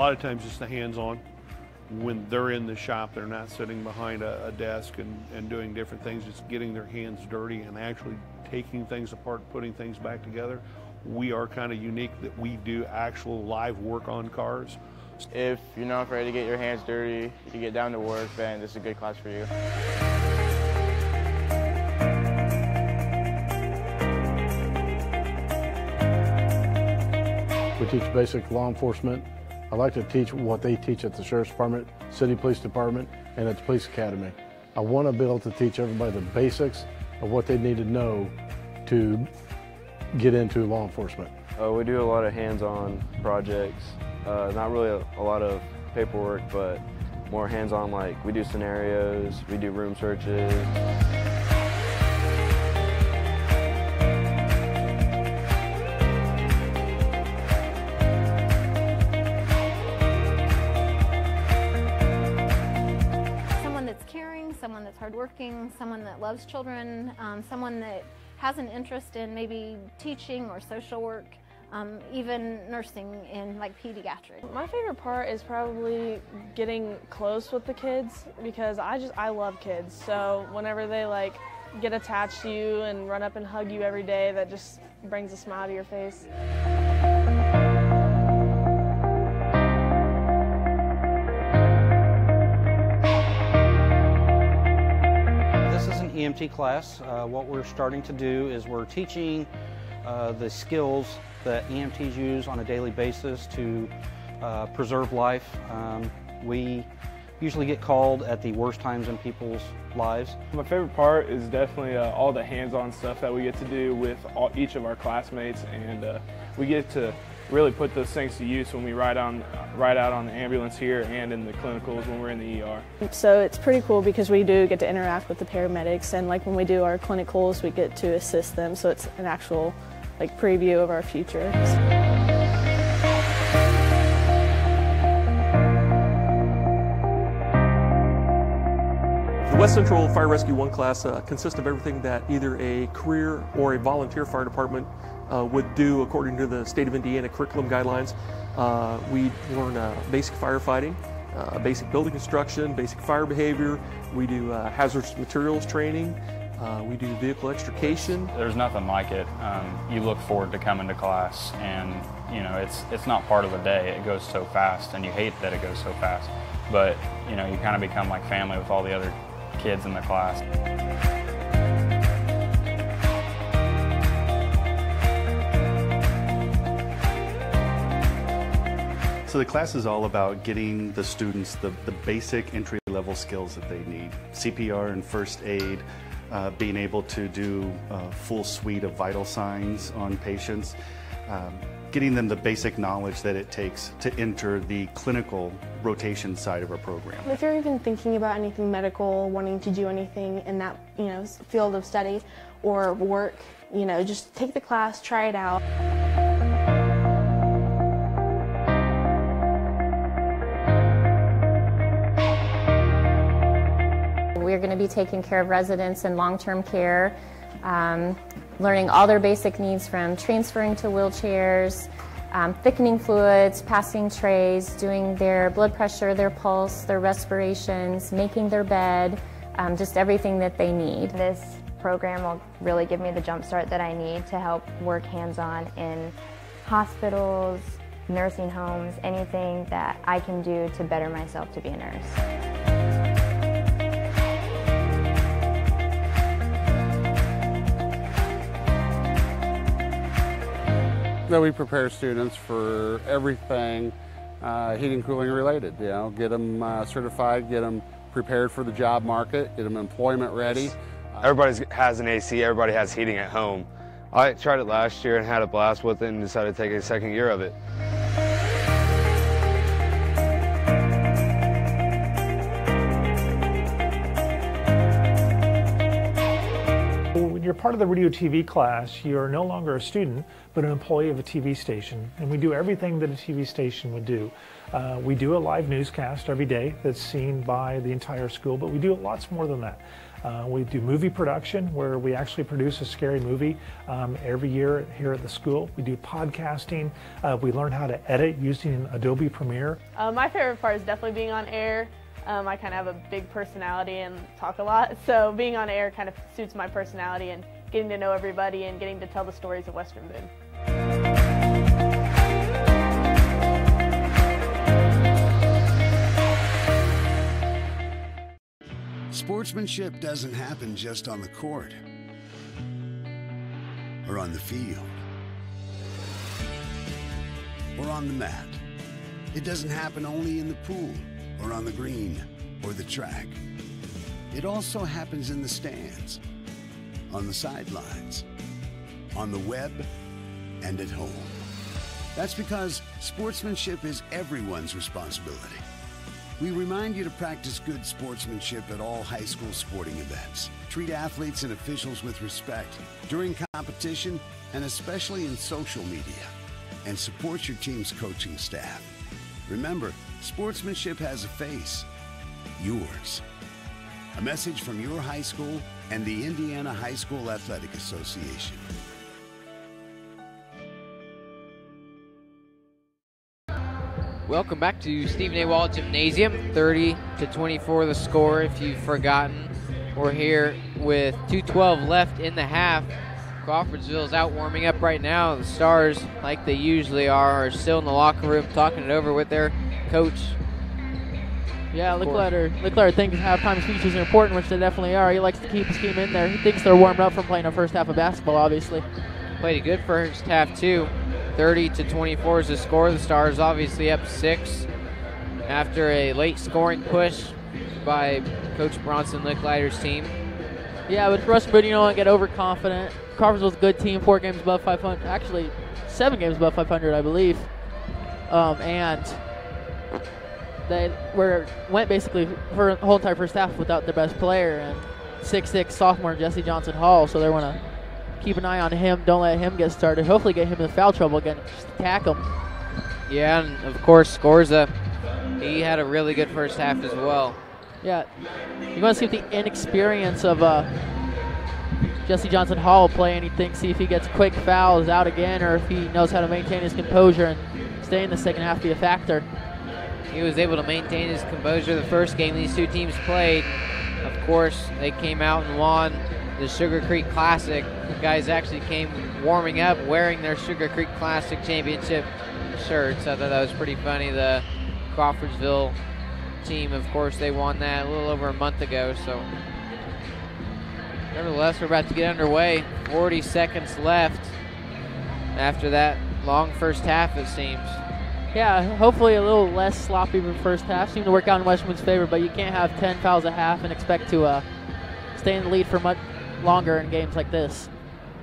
lot of times it's the hands-on. When they're in the shop, they're not sitting behind a desk and doing different things, just getting their hands dirty and actually taking things apart, putting things back together. We are kind of unique that we do actual live work on cars. If you're not afraid to get your hands dirty, you get down to work, then this is a good class for you. We teach basic law enforcement. I like to teach what they teach at the Sheriff's Department, City Police Department, and at the Police Academy. I want to be able to teach everybody the basics of what they need to know to get into law enforcement. We do a lot of hands-on projects, not really a lot of paperwork, but more hands-on, like we do scenarios, we do room searches. Someone that's hardworking, someone that loves children, someone that has an interest in maybe teaching or social work, even nursing in like pediatrics. My favorite part is probably getting close with the kids because I love kids. So whenever they like get attached to you and run up and hug you every day, that just brings a smile to your face. EMT class. What we're starting to do is we're teaching the skills that EMTs use on a daily basis to preserve life. We usually get called at the worst times in people's lives. My favorite part is definitely all the hands-on stuff that we get to do with each of our classmates, and we get to really put those things to use when we ride out on the ambulance here and in the clinicals when we're in the ER. So it's pretty cool because we do get to interact with the paramedics, and like when we do our clinicals, we get to assist them. So it's an actual like preview of our future. The West Central Fire Rescue 1 class consists of everything that either a career or a volunteer fire department would do according to the state of Indiana curriculum guidelines. We learn basic firefighting, basic building construction, basic fire behavior. We do hazardous materials training. We do vehicle extrication. There's nothing like it. You look forward to coming to class, and you know it's not part of the day. It goes so fast, and you hate that it goes so fast. But you know you kind of become like family with all the other kids in the class. So the class is all about getting the students the basic entry-level skills that they need. CPR and first aid, being able to do a full suite of vital signs on patients, getting them the basic knowledge that it takes to enter the clinical rotation side of our program. If you're even thinking about anything medical, wanting to do anything in that field of study or work, just take the class, try it out. We're going to be taking care of residents in long-term care, learning all their basic needs from transferring to wheelchairs, thickening fluids, passing trays, doing their blood pressure, their pulse, their respirations, making their bed, just everything that they need. This program will really give me the jump start that I need to help work hands-on in hospitals, nursing homes, anything that I can do to better myself to be a nurse. That we prepare students for everything heating and cooling related, get them certified, get them prepared for the job market, get them employment ready. Everybody has an AC, everybody has heating at home. I tried it last year and had a blast with it and decided to take a second year of it. When you're part of the radio TV class, you're no longer a student, but an employee of a TV station, and we do everything that a TV station would do. We do a live newscast every day that's seen by the entire school, but we do lots more than that. We do movie production, where we actually produce a scary movie every year here at the school. We do podcasting. We learn how to edit using Adobe Premiere. My favorite part is definitely being on air. I kind of have a big personality and talk a lot, so being on air kind of suits my personality and getting to know everybody and getting to tell the stories of Western Boone. Sportsmanship doesn't happen just on the court or on the field or on the mat. It doesn't happen only in the pool or on the green or the track. It also happens in the stands, on the sidelines, on the web, and at home. That's because sportsmanship is everyone's responsibility. We remind you to practice good sportsmanship at all high school sporting events. Treat athletes and officials with respect during competition and especially in social media. And support your team's coaching staff. Remember, sportsmanship has a face, yours. A message from your high school and the Indiana High School Athletic Association. Welcome back to Stephen A. Wall Gymnasium. 30-24 the score. If you've forgotten, we're here with 2:12 left in the half. Crawfordsville's out warming up right now. The Stars, like they usually are still in the locker room talking it over with their coach. Yeah, Licklider thinks halftime speeches are important, which they definitely are. He likes to keep his team in there. He thinks they're warmed up from playing the first half of basketball, obviously. Played a good first half, too. 30-24 is the score. The Stars obviously up 6 after a late scoring push by Coach Bronson Licklider's team. Yeah, but Western Boone, you don't want to get overconfident. Crawfordsville's a good team, 4 games above 500. Actually, 7 games above 500, I believe. And they went basically for the whole entire first half without their best player, and 6'6" sophomore Jesse Johnson Hall, so they want to keep an eye on him. Don't let him get started. Hopefully get him in foul trouble again. Just attack him. Yeah, and of course, Scorza, he had a really good first half as well. Yeah, you want to see if the inexperience of Jesse Johnson Hall play anything, see if he gets quick fouls out again, or if he knows how to maintain his composure and stay in the second half, be a factor. He was able to maintain his composure the first game these two teams played. Of course, they came out and won the Sugar Creek Classic. The guys actually came warming up wearing their Sugar Creek Classic championship shirts. I thought that was pretty funny. The Crawfordsville team, of course, they won that a little over a month ago. So nevertheless, we're about to get underway. 40 seconds left after that long first half, it seems. Yeah, hopefully a little less sloppy for the first half. Seemed to work out in Western Boone's favor, but you can't have 10 fouls a half and expect to stay in the lead for much longer in games like this.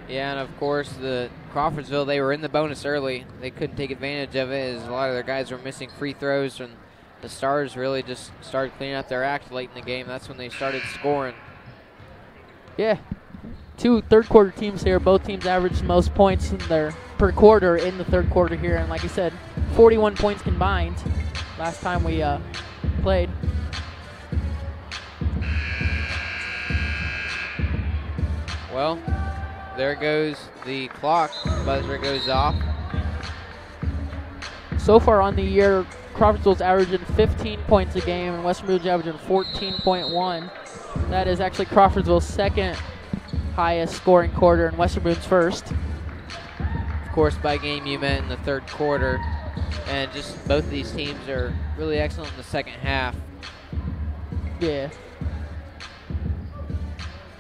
Yeah, and of course, the Crawfordsville, they were in the bonus early. They couldn't take advantage of it as a lot of their guys were missing free throws, and the Stars really just started cleaning up their act late in the game. That's when they started scoring. Yeah, 2 third-quarter teams here. Both teams averaged most points in their per quarter in the third quarter here, and like I said, 41 points combined last time we played. Well, there goes the clock. Buzzer goes off. So far on the year, Crawfordsville's averaging 15 points a game, and Western Boone's averaging 14.1. That is actually Crawfordsville's second highest scoring quarter and Western Boone's first. Of course, by game you meant in the third quarter, and just both of these teams are really excellent in the second half. Yeah.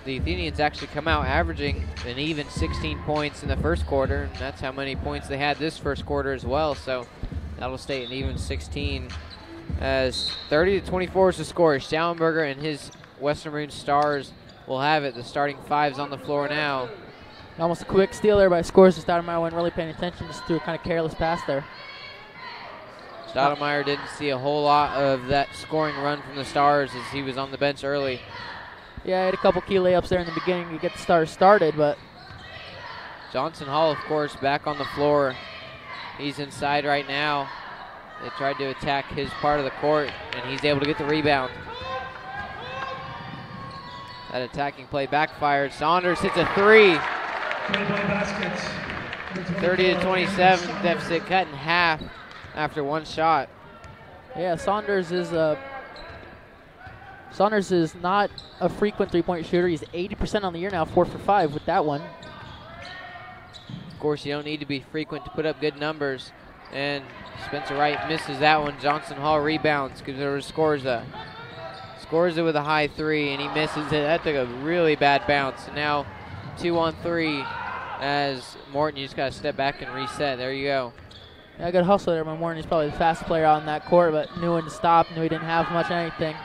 The Athenians actually come out averaging an even 16 points in the first quarter, and that's how many points they had this first quarter as well, so that'll stay an even 16. As 30-24 is the score. Schallenberger and his Western Boone Stars will have it. The starting 5's on the floor now. Almost a quick steal there by Scores. Stoudemire wasn't really paying attention, just threw a kind of careless pass there. Stoudemire didn't see a whole lot of that scoring run from the Stars as he was on the bench early. Yeah, I had a couple key layups there in the beginning to get the Stars started, but Johnson Hall, of course, back on the floor. He's inside right now. They tried to attack his part of the court, and he's able to get the rebound. That attacking play backfired. Saunders hits a three. 30-27, deficit cut in half after one shot. yeah, Saunders is not a frequent three-point shooter. He's 80% on the year now, 4 for 5 with that one. Of course, you don't need to be frequent to put up good numbers. And Spencer Wright misses that one. Johnson Hall rebounds, gives it over to Scorza. Scores it with a high three, and he misses it. That took a really bad bounce. And now 2-on-3 as Morton, you just got to step back and reset. There you go. Yeah, good hustle there by Morton. He's probably the fastest player out on that court, but knew when to stop, knew he didn't have much of anything.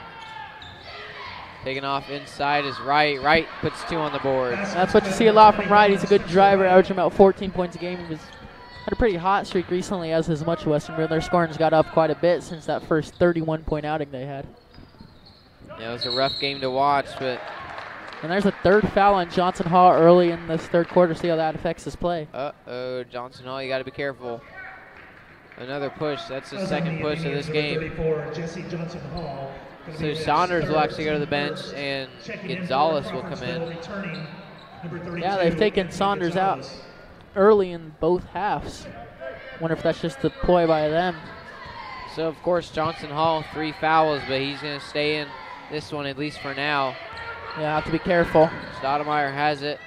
Taking off inside is Wright. Wright puts 2 on the board. That's what you see a lot from Wright. He's a good driver, averaging about 14 points a game. He had a pretty hot streak recently, as has much Western Boone. Their scoring's got up quite a bit since that first 31-point outing they had. Yeah, it was a rough game to watch, but... And there's a third foul on Johnson Hall early in this third quarter. See how that affects his play. Uh-oh, Johnson Hall, you got to be careful. Another push. That's the second push of this game. So Saunders will actually go to the bench, and Gonzalez will come in. Yeah, they've taken Saunders out early in both halves. Wonder if that's just a ploy by them. So, of course, Johnson Hall, 3 fouls, but he's going to stay in this one, at least for now. Yeah, have to be careful. Stoudemire has it.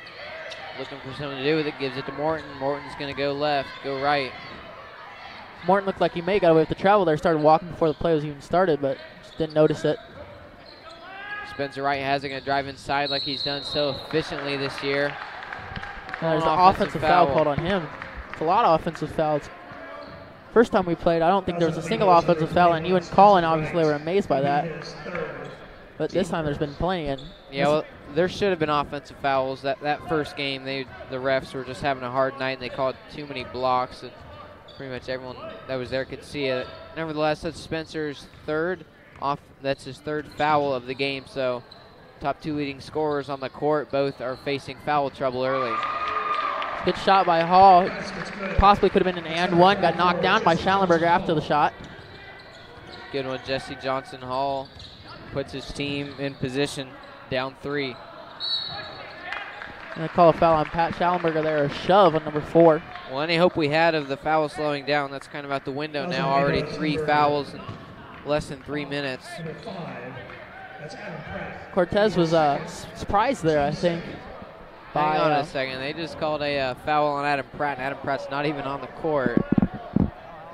Looking for something to do with it. Gives it to Morton. Morton's going to go left, go right. Morton looked like he may have got away with the travel there. Started walking before the play was even started, but just didn't notice it. Spencer Wright has it. Going to drive inside like he's done so efficiently this year. There's an offensive foul called on him. It's a lot of offensive fouls. First time we played, I don't think there was a single offensive foul, and you and Colin obviously were amazed by that. But this time there's been plenty. And yeah, well, there should have been offensive fouls. That first game, the refs were just having a hard night, and they called too many blocks, and pretty much everyone that was there could see it. Nevertheless, that's Spencer's that's his third foul of the game, so top 2 leading scorers on the court both are facing foul trouble early. Good shot by Hall. Possibly could have been an and one. Got knocked down by Schallenberger after the shot. Good one, Jesse Johnson Hall puts his team in position, down 3. And I call a foul on Pat Schallenberger there, a shove on number 4. Well, any hope we had of the foul slowing down, that's kind of out the window now. Already 3 fouls in less than 3 minutes. Cortez was surprised there, I think. Hang on a second. They just called a foul on Adam Pratt, and Adam Pratt's not even on the court.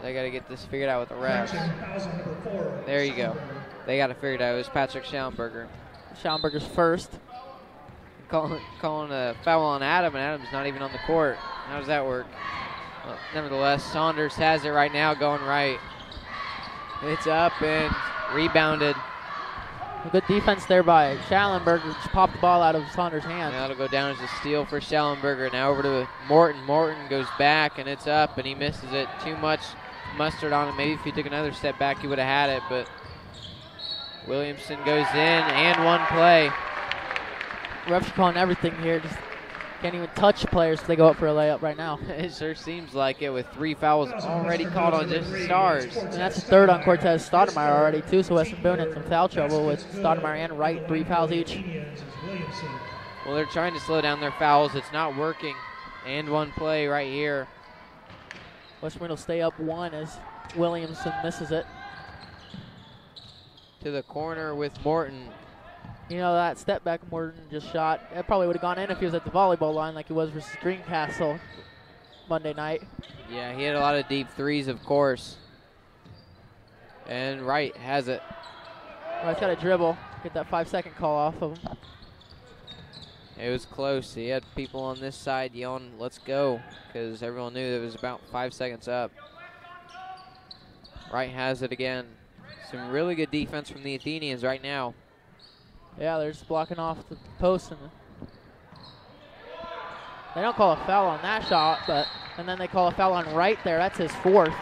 They got to get this figured out with the refs. There you go. They got to figure it out. It was Patrick Schallenberger. Schallenberger's first. Calling a foul on Adam, and Adam's not even on the court. How does that work? Well, nevertheless, Saunders has it right now, going right. It's up and rebounded. A good defense there by Schallenberger. Just popped the ball out of Saunders' hands. Now it'll go down as a steal for Schallenberger. Now over to Morton. Morton goes back, and it's up, and he misses it. Too much mustard on it. Maybe if he took another step back, he would have had it, but Williamson goes in, and one play. Refs are calling everything here. Just can't even touch players if they go up for a layup right now. It sure seems like it with 3 fouls already called on just the Stars. And that's the third on Cortez Stoudemire already, too, so Western Boone in some foul trouble with Stoudemire and Wright, 3 fouls each. Well, they're trying to slow down their fouls. It's not working. And one play right here. Western Boone will stay up 1 as Williamson misses it. To the corner with Morton. You know, that step back Morton just shot, that probably would have gone in if he was at the volleyball line like he was versus Greencastle Monday night. Yeah, he had a lot of deep threes, of course. And Wright has it. Wright's got a dribble. Get that 5-second call off of him. It was close. He had people on this side yelling, "Let's go," because everyone knew it was about 5 seconds up. Wright has it again. Some really good defense from the Athenians right now. Yeah, they're just blocking off the post. And they don't call a foul on that shot, and then they call a foul on Wright there. That's his 4th.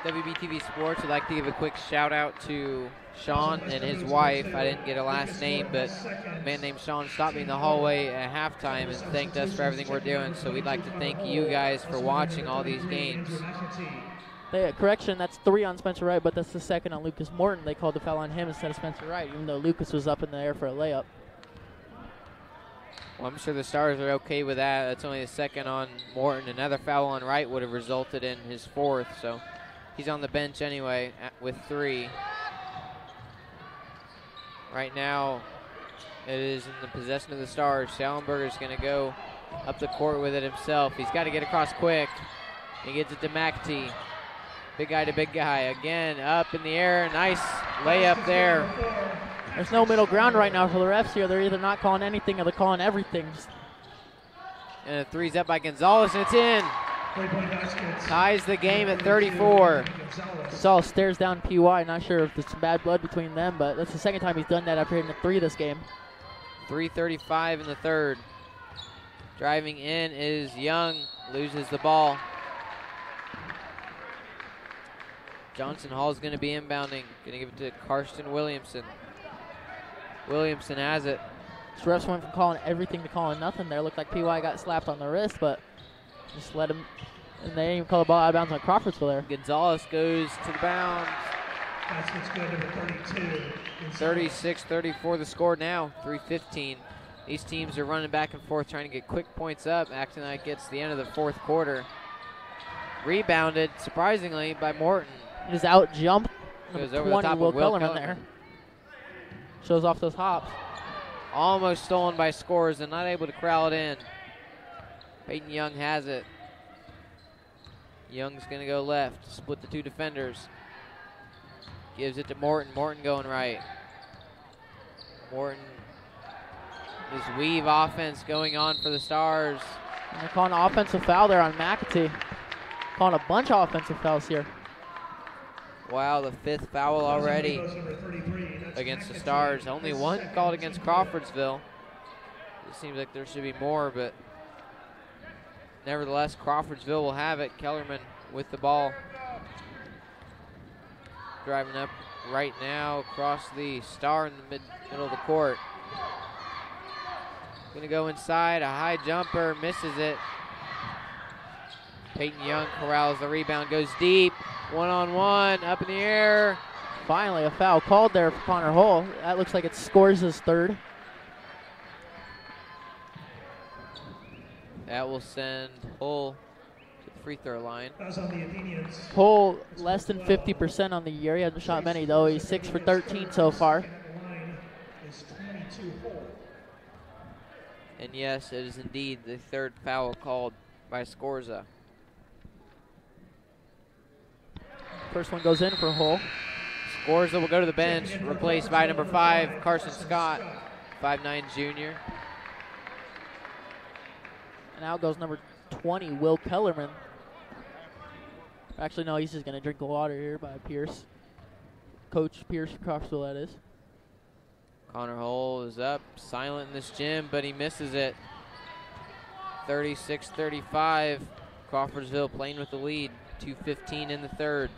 WBTV Sports would like to give a quick shout out to Sean and his wife. I didn't get a last name, but a man named Sean stopped me in the hallway at halftime and thanked us for everything we're doing. So we'd like to thank you guys for watching all these games. Correction, that's 3 on Spencer Wright, but that's the 2nd on Lucas Morton. They called the foul on him instead of Spencer Wright, even though Lucas was up in the air for a layup. Well, I'm sure the Stars are okay with that. That's only the 2nd on Morton. Another foul on Wright would have resulted in his 4th, so he's on the bench anyway with 3. Right now, it is in the possession of the Stars. Schallenberger's going to go up the court with it himself. He's got to get across quick. He gets it to McAtee. Big guy to big guy. Again, up in the air. Nice layup there. There's no middle ground right now for the refs here. They're either not calling anything or they're calling everything. And a 3's up by Gonzalez, and it's in. Ties the game at 34. Gonzalez stares down PY. Not sure if there's some bad blood between them, but that's the 2nd time he's done that after hitting a 3 this game. 3:35 in the 3rd. Driving in is Young. Loses the ball. Johnson Hall is going to be inbounding. Going to give it to Karsten Williamson. Williamson has it. These refs went from calling everything to calling nothing there. Looked like PY got slapped on the wrist, but just let him. And they didn't even call the ball out of bounds on Crawfordsville there. Gonzalez goes to the bounds. Basket's good, number 32. 36-34 the score now. 3:15. These teams are running back and forth trying to get quick points up. Acting like it's the end of the 4th quarter. Rebounded, surprisingly, by Morton. Just out jump. Goes over the top Will of Will Kellerman there. Shows off those hops. Almost stolen by Scores and not able to corral it in. Peyton Young has it. Young's going to go left, split the 2 defenders. Gives it to Morton. Morton going right. Morton. This weave offense going on for the Stars. And they're calling an offensive foul there on McAtee. Calling a bunch of offensive fouls here. Wow, the 5th foul already against the Stars. Only 1 called against Crawfordsville. It seems like there should be more, but nevertheless, Crawfordsville will have it. Kellerman with the ball. Driving up right now across the Star in the middle of the court. Going to go inside, a high jumper, misses it. Peyton Young corrals the rebound, goes deep. 1-on-1, up in the air. Finally, a foul called there for Connor Hull. That looks like it Scores his 3rd. That will send Hull to the free throw line. Hull less than 50% on the year. He hasn't shot many, though. He's 6 for 13 so far. And yes, it is indeed the 3rd foul called by Scorza. First one goes in for Hull. Scorza will go to the bench, replaced by number 5, Carson Scott, 5'9" junior. And out goes number 20, Will Kellerman. Actually, no, he's just going to drink water here by Pierce. Coach Pierce Crawfordsville, that is. Connor Hull is up, silent in this gym, but he misses it. 36-35. Crawfordsville playing with the lead. 2:15 in the 3rd.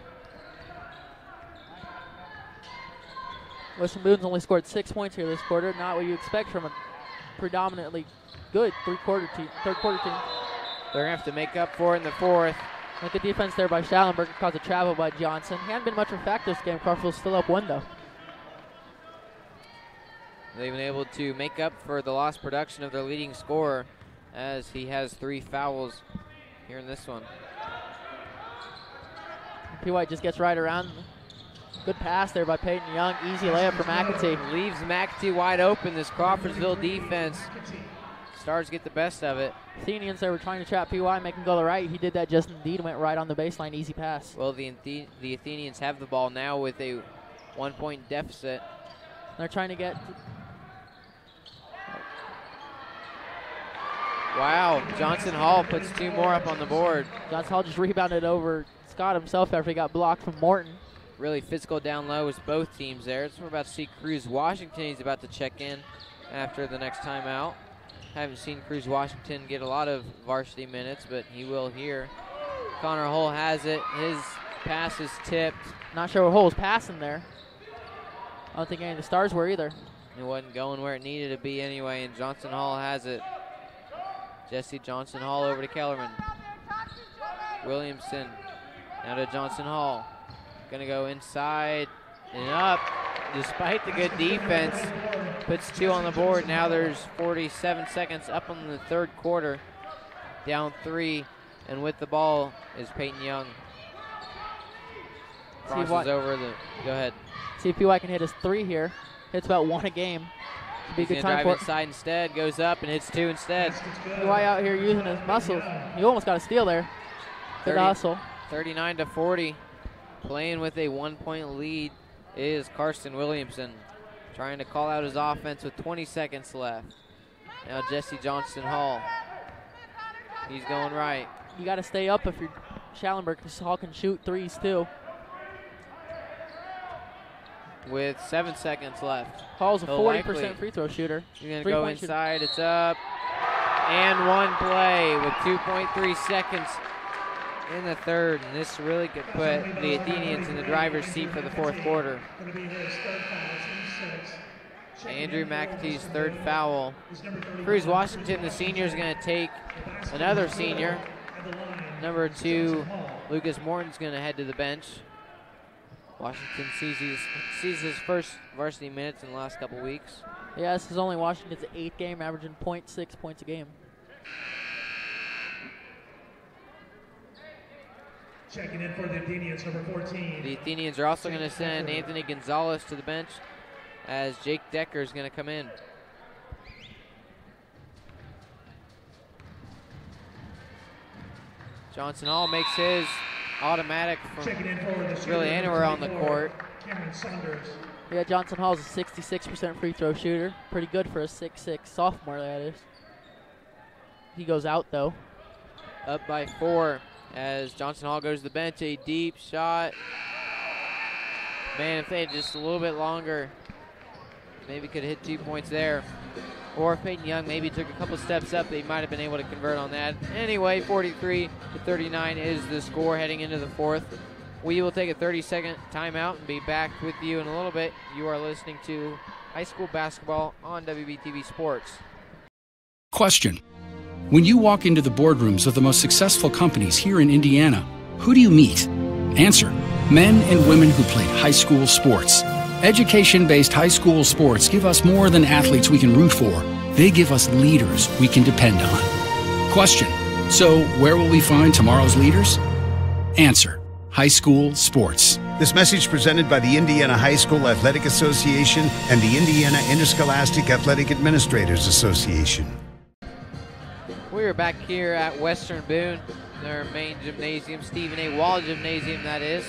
Western Boone's only scored 6 points here this quarter. Not what you expect from a predominantly good third quarter team. They're going to have to make up for it in the 4th. Like the defense there by Schallenberger caused a travel by Johnson. He hadn't been much of a factor this game. Crawfordsville's still up 1, though. They've been able to make up for the lost production of their leading scorer as he has 3 fouls here in this one. P. White just gets right around. Good pass there by Peyton Young. Easy layup for McAtee. Leaves McAtee wide open. This Crawfordsville defense. Stars get the best of it. Athenians, they were trying to trap PY, make him go to the right. He did that just indeed, went right on the baseline. Easy pass. Well, the Athenians have the ball now with a 1-point deficit. They're trying to get... Wow, Johnson Hall puts 2 more up on the board. Johnson Hall just rebounded over Scott himself after he got blocked from Morton. Really physical down low with both teams there. So we're about to see Cruz Washington. He's about to check in after the next timeout. Haven't seen Cruz Washington get a lot of varsity minutes, but he will here. Connor Hull has it. His Pass is tipped. Not sure what Hull's passing there. I don't think any of the stars were either. It wasn't going where it needed to be anyway, and Johnson Hall has it. Jesse Johnson Hall over to Kellerman. Williamson now to Johnson Hall. Gonna go inside and up. Despite the good defense, puts 2 on the board. Now there's 47 seconds up on the third quarter. Down 3, and with the ball is Peyton Young. Crosses over the, go ahead. See if PY can hit his 3 here. Hits about 1 a game. Be a good time drive for inside instead, goes up and hits 2 instead. PY out here using his muscles. He almost got a steal there. Good hustle. 39-40. Playing with a 1-point lead is Carson Williamson. Trying to call out his offense with 20 seconds left. Now Jesse Johnson Hall. He's going right. You got to stay up if you're Schallenberg, because Hall can shoot 3s too. With 7 seconds left. Hall's a 40% free throw shooter. He's going to go inside. It's up. And 1 play with 2.3 seconds in the third. And this really could put the Athenians in the driver's seat for the fourth quarter. Andrew McAtee's 3rd foul. Cruz Washington, the senior, is going to take another senior. Number 2, Lucas Morton's going to head to the bench. Washington sees his first varsity minutes in the last couple weeks. Yeah, this is only Washington's 8th game, averaging 0.6 points a game. Checking in for the Athenians, number 14. The Athenians are also going to send Anthony Gonzalez to the bench as Jake Decker is going to come in. Johnson Hall makes his automatic from really anywhere on the court. Yeah, Johnson Hall's a 66% free throw shooter. Pretty good for a 6'6 sophomore, that is. He goes out, though. Up by 4 as Johnson Hall goes to the bench. A deep shot. Man, if they had just a little bit longer, maybe could hit 2 points there. Or if Peyton Young maybe took a couple steps up, they might have been able to convert on that. Anyway, 43-39 is the score heading into the fourth. We will take a 30-second timeout and be back with you in a little bit. You are listening to high school basketball on WBTV Sports. Question. When you walk into the boardrooms of the most successful companies here in Indiana, who do you meet? Answer. Men and women who played high school sports. Education-based high school sports give us more than athletes we can root for. They give us leaders we can depend on. Question. So where will we find tomorrow's leaders? Answer. High school sports. This message presented by the Indiana High School Athletic Association and the Indiana Interscholastic Athletic Administrators Association. We are back here at Western Boone, their main gymnasium, Stephen A. Wall Gymnasium, that is,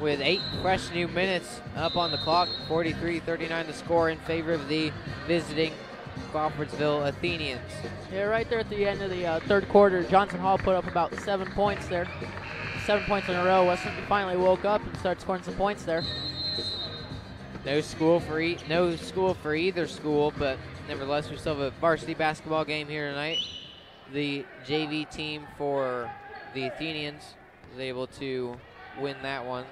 with 8 fresh new minutes up on the clock. 43-39 the score in favor of the visiting Crawfordsville Athenians. Yeah, right there at the end of the third quarter, Johnson Hall put up about 7 points there. 7 points in a row. Western finally woke up and started scoring some points there. No school for either school, but nevertheless, we still have a varsity basketball game here tonight. The JV team for the Athenians was able to win that one.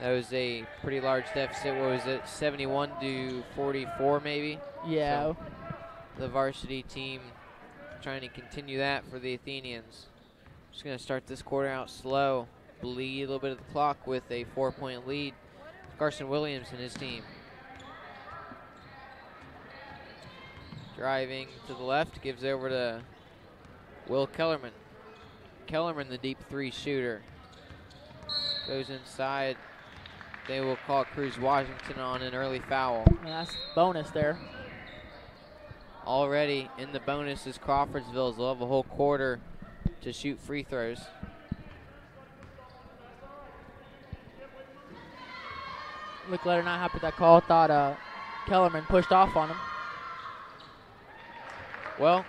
That was a pretty large deficit. What was it, 71-44 maybe? Yeah. So the varsity team trying to continue that for the Athenians. Just going to start this quarter out slow, bleed a little bit of the clock with a 4-point lead. Carson Williams and his team. Driving to the left, gives over to Will Kellerman. Kellerman, the deep 3 shooter. Goes inside. They will call Cruz Washington on an early foul. And that's bonus there. Already in the bonus is Crawfordsville. They'll have a whole quarter to shoot free throws. Lickletter not happy with that call. Thought Kellerman pushed off on him. Well,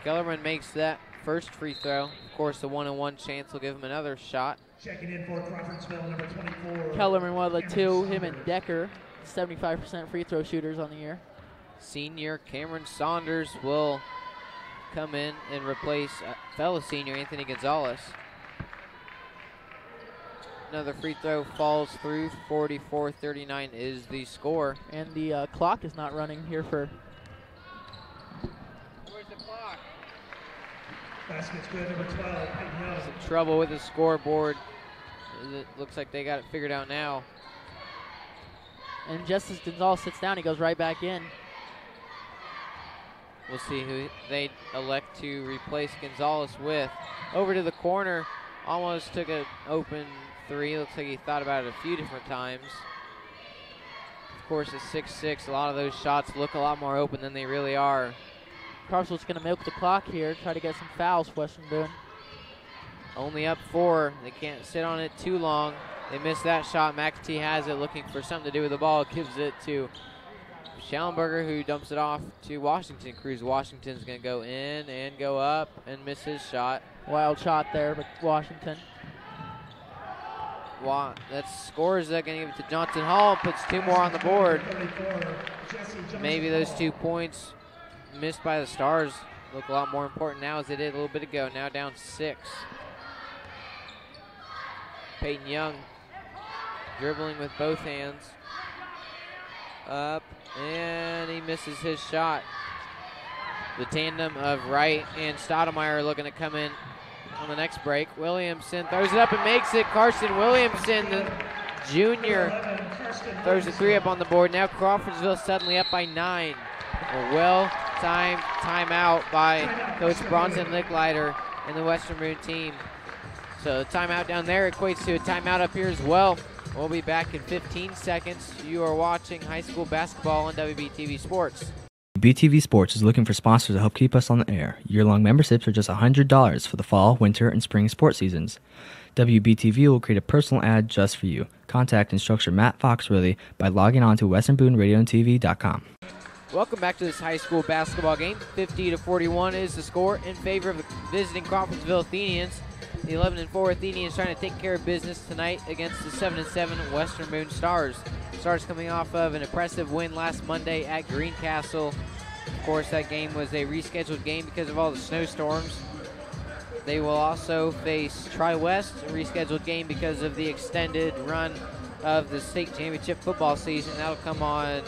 Kellerman makes that first free throw. Of course, the 1-on-1 chance will give him another shot. Checking in for Crawfordsville, number 24. Kellerman, one of the 2. Him and Decker, 75% free throw shooters on the year. Senior Cameron Saunders will come in and replace fellow senior Anthony Gonzalez. Another free throw falls through. 44-39 is the score. And the clock is not running here for... Where's the clock? Basket's good, number 12, Peyton Young. Some trouble with the scoreboard. It looks like they got it figured out now. And just as Gonzalez sits down, he goes right back in. We'll see who they elect to replace Gonzalez with. Over to the corner. Almost took an open three. Looks like he thought about it a few different times. Of course, at 6'6", a lot of those shots look a lot more open than they really are. Crawfordsville's going to milk the clock here, try to get some fouls, Western Boone. Only up 4. They can't sit on it too long. They missed that shot. McAtee has it, looking for something to do with the ball. Gives it to Schallenberger, who dumps it off to Washington. Cruz Washington's going to go in and go up and miss his shot. Wild shot there, but Washington. That scores that, going to give it to Johnson Hall. Puts 2 more on the board. Maybe those 2 points missed by the Stars look a lot more important now as they did a little bit ago. Now down 6. Peyton Young dribbling with both hands. Up, and he misses his shot. The tandem of Wright and Stoudemire looking to come in on the next break. Williamson throws it up and makes it. Carson Williamson, the junior, throws the 3 up on the board. Now Crawfordsville suddenly up by 9. A well-timed timeout by Coach Bronson Licklider and the Western Boone team. So the timeout down there equates to a timeout up here as well. We'll be back in 15 seconds. You are watching high school basketball on WBTV Sports. WBTV Sports is looking for sponsors to help keep us on the air. Year-long memberships are just $100 for the fall, winter, and spring sports seasons. WBTV will create a personal ad just for you. Contact instructor Matt Foxworthy by logging on to westernbooneradioandtv.com. Welcome back to this high school basketball game. 50-41 is the score in favor of the visiting Crawfordsville Athenians. The 11-4 Athenians trying to take care of business tonight against the 7-7 Western Boone Stars. Stars coming off of an impressive win last Monday at Greencastle. Of course, that game was a rescheduled game because of all the snowstorms. They will also face Tri-West, a rescheduled game because of the extended run of the state championship football season. That'll come on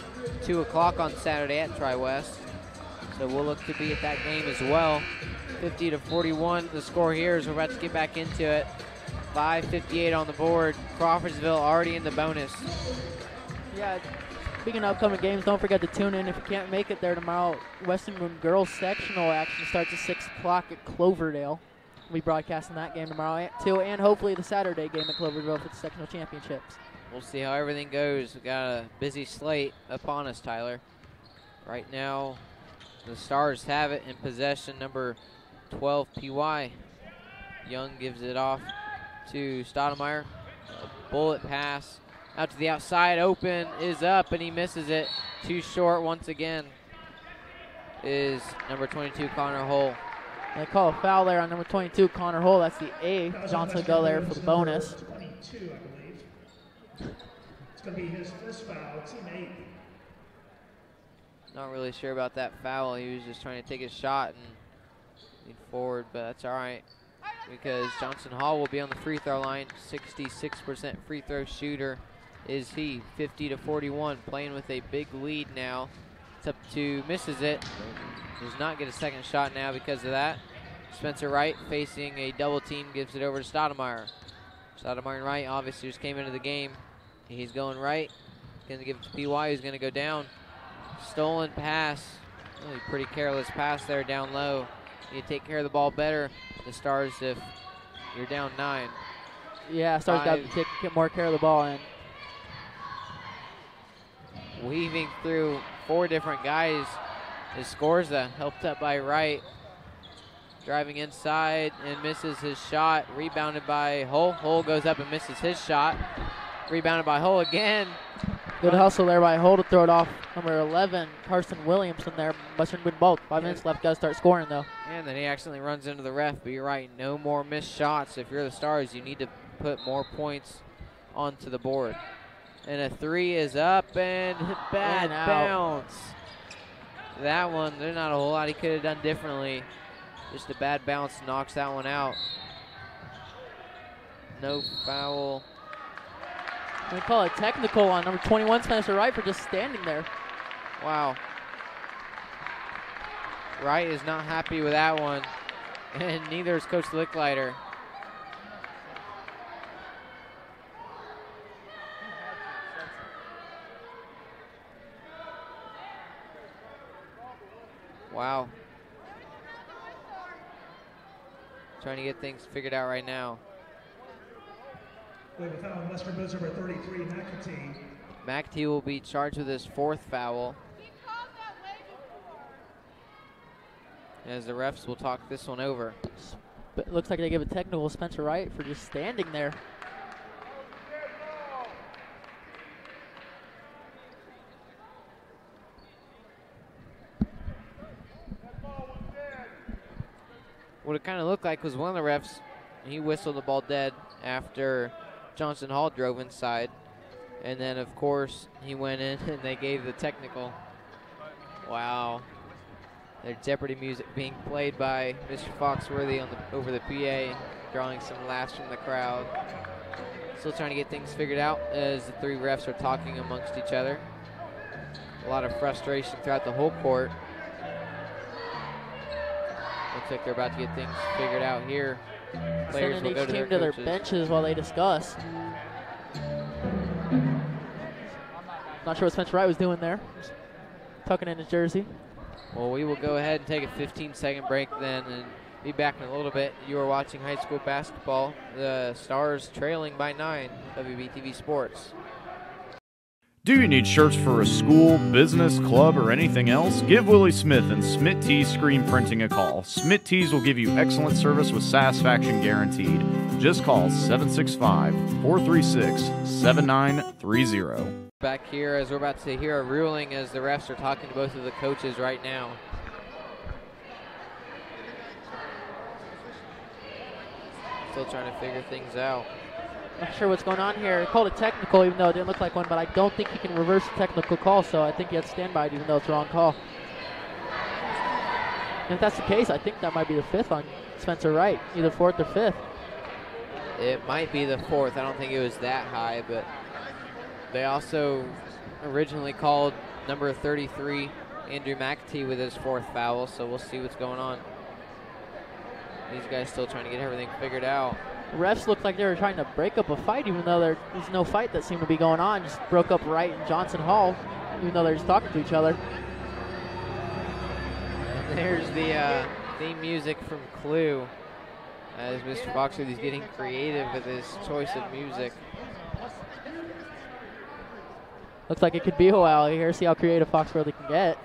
2 o'clock on Saturday at Tri-West. So we'll look to be at that game as well. 50-41, the score here as we're about to get back into it. 5:58 on the board. Crawfordsville already in the bonus. Yeah, speaking of upcoming games, don't forget to tune in if you can't make it there tomorrow. Western Boone girls sectional action starts at 6 o'clock at Cloverdale. We'll be broadcasting that game tomorrow too, and hopefully the Saturday game at Cloverdale for the sectional championships. We'll see how everything goes. We've got a busy slate upon us, Tyler. Right now, the Stars have it in possession, number 12, PY. Young gives it off to Stoudemire. A bullet pass out to the outside. Open is up, and he misses it. Too short once again is number 22, Connor Hull. They call a foul there on number 22, Connor Hull. That's the A. Johnson will go there for the bonus. 22, I believe. It's going to be his first foul, team 8. Not really sure about that foul. He was just trying to take his shot and lean forward, but that's all right because Johnson Hall will be on the free throw line. 66% free throw shooter is he. 50-41, playing with a big lead now. It's up to, misses it. Does not get a second shot now because of that. Spencer Wright facing a double team, gives it over to Stoudemire. Stoudemire and Wright obviously just came into the game. He's going right. Going to give it to PY, who's going to go down. Stolen pass. Really pretty careless pass there down low. You take care of the ball better, the Stars, if you're down 9. Yeah, Stars got to get more care of the ball in. Weaving through 4 different guys is Scorza, helped up by Wright. Driving inside and misses his shot. Rebounded by Hull. Hull goes up and misses his shot. Rebounded by Hull again. Good hustle there by Hull to throw it off. Number 11, Carson Williamson there. Western Boone both. 5 minutes left. Got to start scoring, though. And then he accidentally runs into the ref. But you're right. No more missed shots. If you're the Stars, you need to put more points onto the board. And a 3 is up and bad bounce. That one, there's not a whole lot he could have done differently. Just a bad bounce knocks that one out. No foul They call it technical on number 21, Spencer Wright, for just standing there. Wow. Wright is not happy with that one, and neither is Coach Licklider. Wow. Trying to get things figured out right now. We have a foul on Western Boone's number 33, McAtee. McAtee will be charged with his 4th foul. As the refs will talk this one over. But it looks like they give a technical Spencer Wright for just standing there. What it kind of looked like was one of the refs, he whistled the ball dead after Johnson Hall drove inside. And then, of course, he went in and they gave the technical. Wow. Their Jeopardy music being played by Mr. Foxworthy on over the PA, drawing some laughs from the crowd. Still trying to get things figured out as the 3 refs are talking amongst each other. A lot of frustration throughout the whole court. Looks like they're about to get things figured out here. Players will go to their team to their coaches. benches while they discuss. Not sure what Spencer Wright was doing there. Just tucking in his jersey. Well, we will go ahead and take a 15-second break then and be back in a little bit. You are watching high school basketball. The Stars trailing by 9, WBTV Sports. Do you need shirts for a school, business, club, or anything else? Give Willie Smith and Smith Tees Screen Printing a call. Smith Tees will give you excellent service with satisfaction guaranteed. Just call 765-436-7930. Back here as we're about to hear a ruling as the refs are talking to both of the coaches right now. Still trying to figure things out. Not sure what's going on here. They called it technical even though it didn't look like one, but I don't think he can reverse the technical call, so I think he has to stand by it even though it's a wrong call. And if that's the case, I think that might be the 5th on Spencer Wright, either 4th or 5th. It might be the 4th. I don't think it was that high, but they also originally called number 33, Andrew McAtee, with his 4th foul, so we'll see what's going on. These guys still trying to get everything figured out. The refs looked like they were trying to break up a fight, even though there's no fight that seemed to be going on. Just broke up Wright and Johnson Hall, even though they're just talking to each other. And there's the theme music from Clue, as Mr. Foxworthy is getting creative with his choice of music. Looks like it could be a while here. See how creative Foxworthy can get.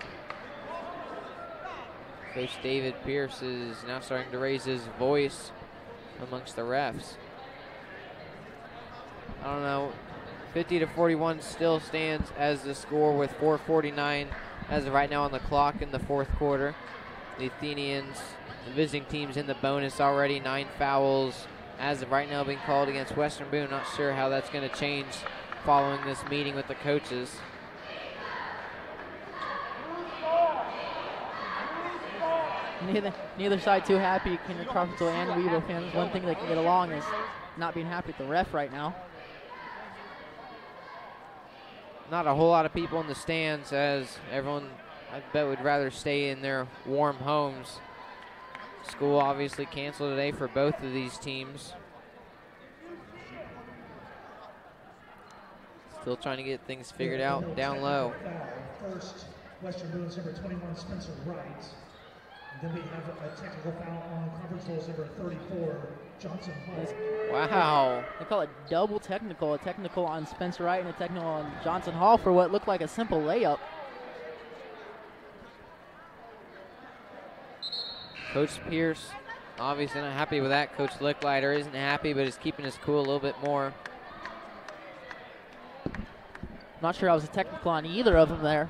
Coach David Pierce is now starting to raise his voice amongst the refs. I don't know. 50-41 still stands as the score with 4:49 as of right now on the clock in the 4th quarter. The Athenians, the visiting teams, in the bonus already. 9 fouls as of right now being called against Western Boone. Not sure how that's going to change following this meeting with the coaches. Neither side too happy. Crawfordsville and Weaver fans. One thing they can get along is not being happy with the ref right now. Not a whole lot of people in the stands, as everyone, I bet, would rather stay in their warm homes. School obviously canceled today for both of these teams. Still trying to get things figured out down low. First, Western Boone's number 21, Spencer Wright. Then we have a technical foul on Crawfordsville's number 34, Johnson Hall. Wow. They call it double technical. A technical on Spencer Wright and a technical on Johnson Hall for what looked like a simple layup. Coach Pierce obviously not happy with that. Coach Licklider isn't happy, but is keeping his cool a little bit more. Not sure I was a technical on either of them there.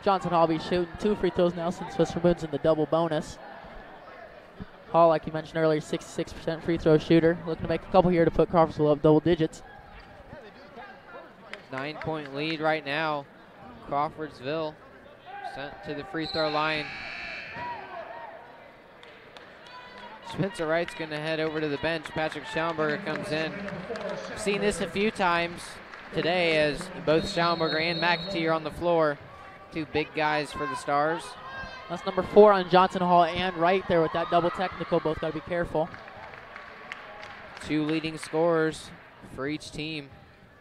Johnson Hall be shooting 2 free throws now since Western Boone's in the double bonus. Hall, like you mentioned earlier, 66% free throw shooter. Looking to make a couple here to put Crawfordsville up double digits. 9-point lead right now. Crawfordsville sent to the free throw line. Spencer Wright's going to head over to the bench. Patrick Schallenberger comes in. I've seen this a few times today as both Schallenberger and McAtee are on the floor. Two big guys for the Stars. That's number 4 on Johnson Hall and Wright there with that double technical. Both got to be careful. 2 leading scorers for each team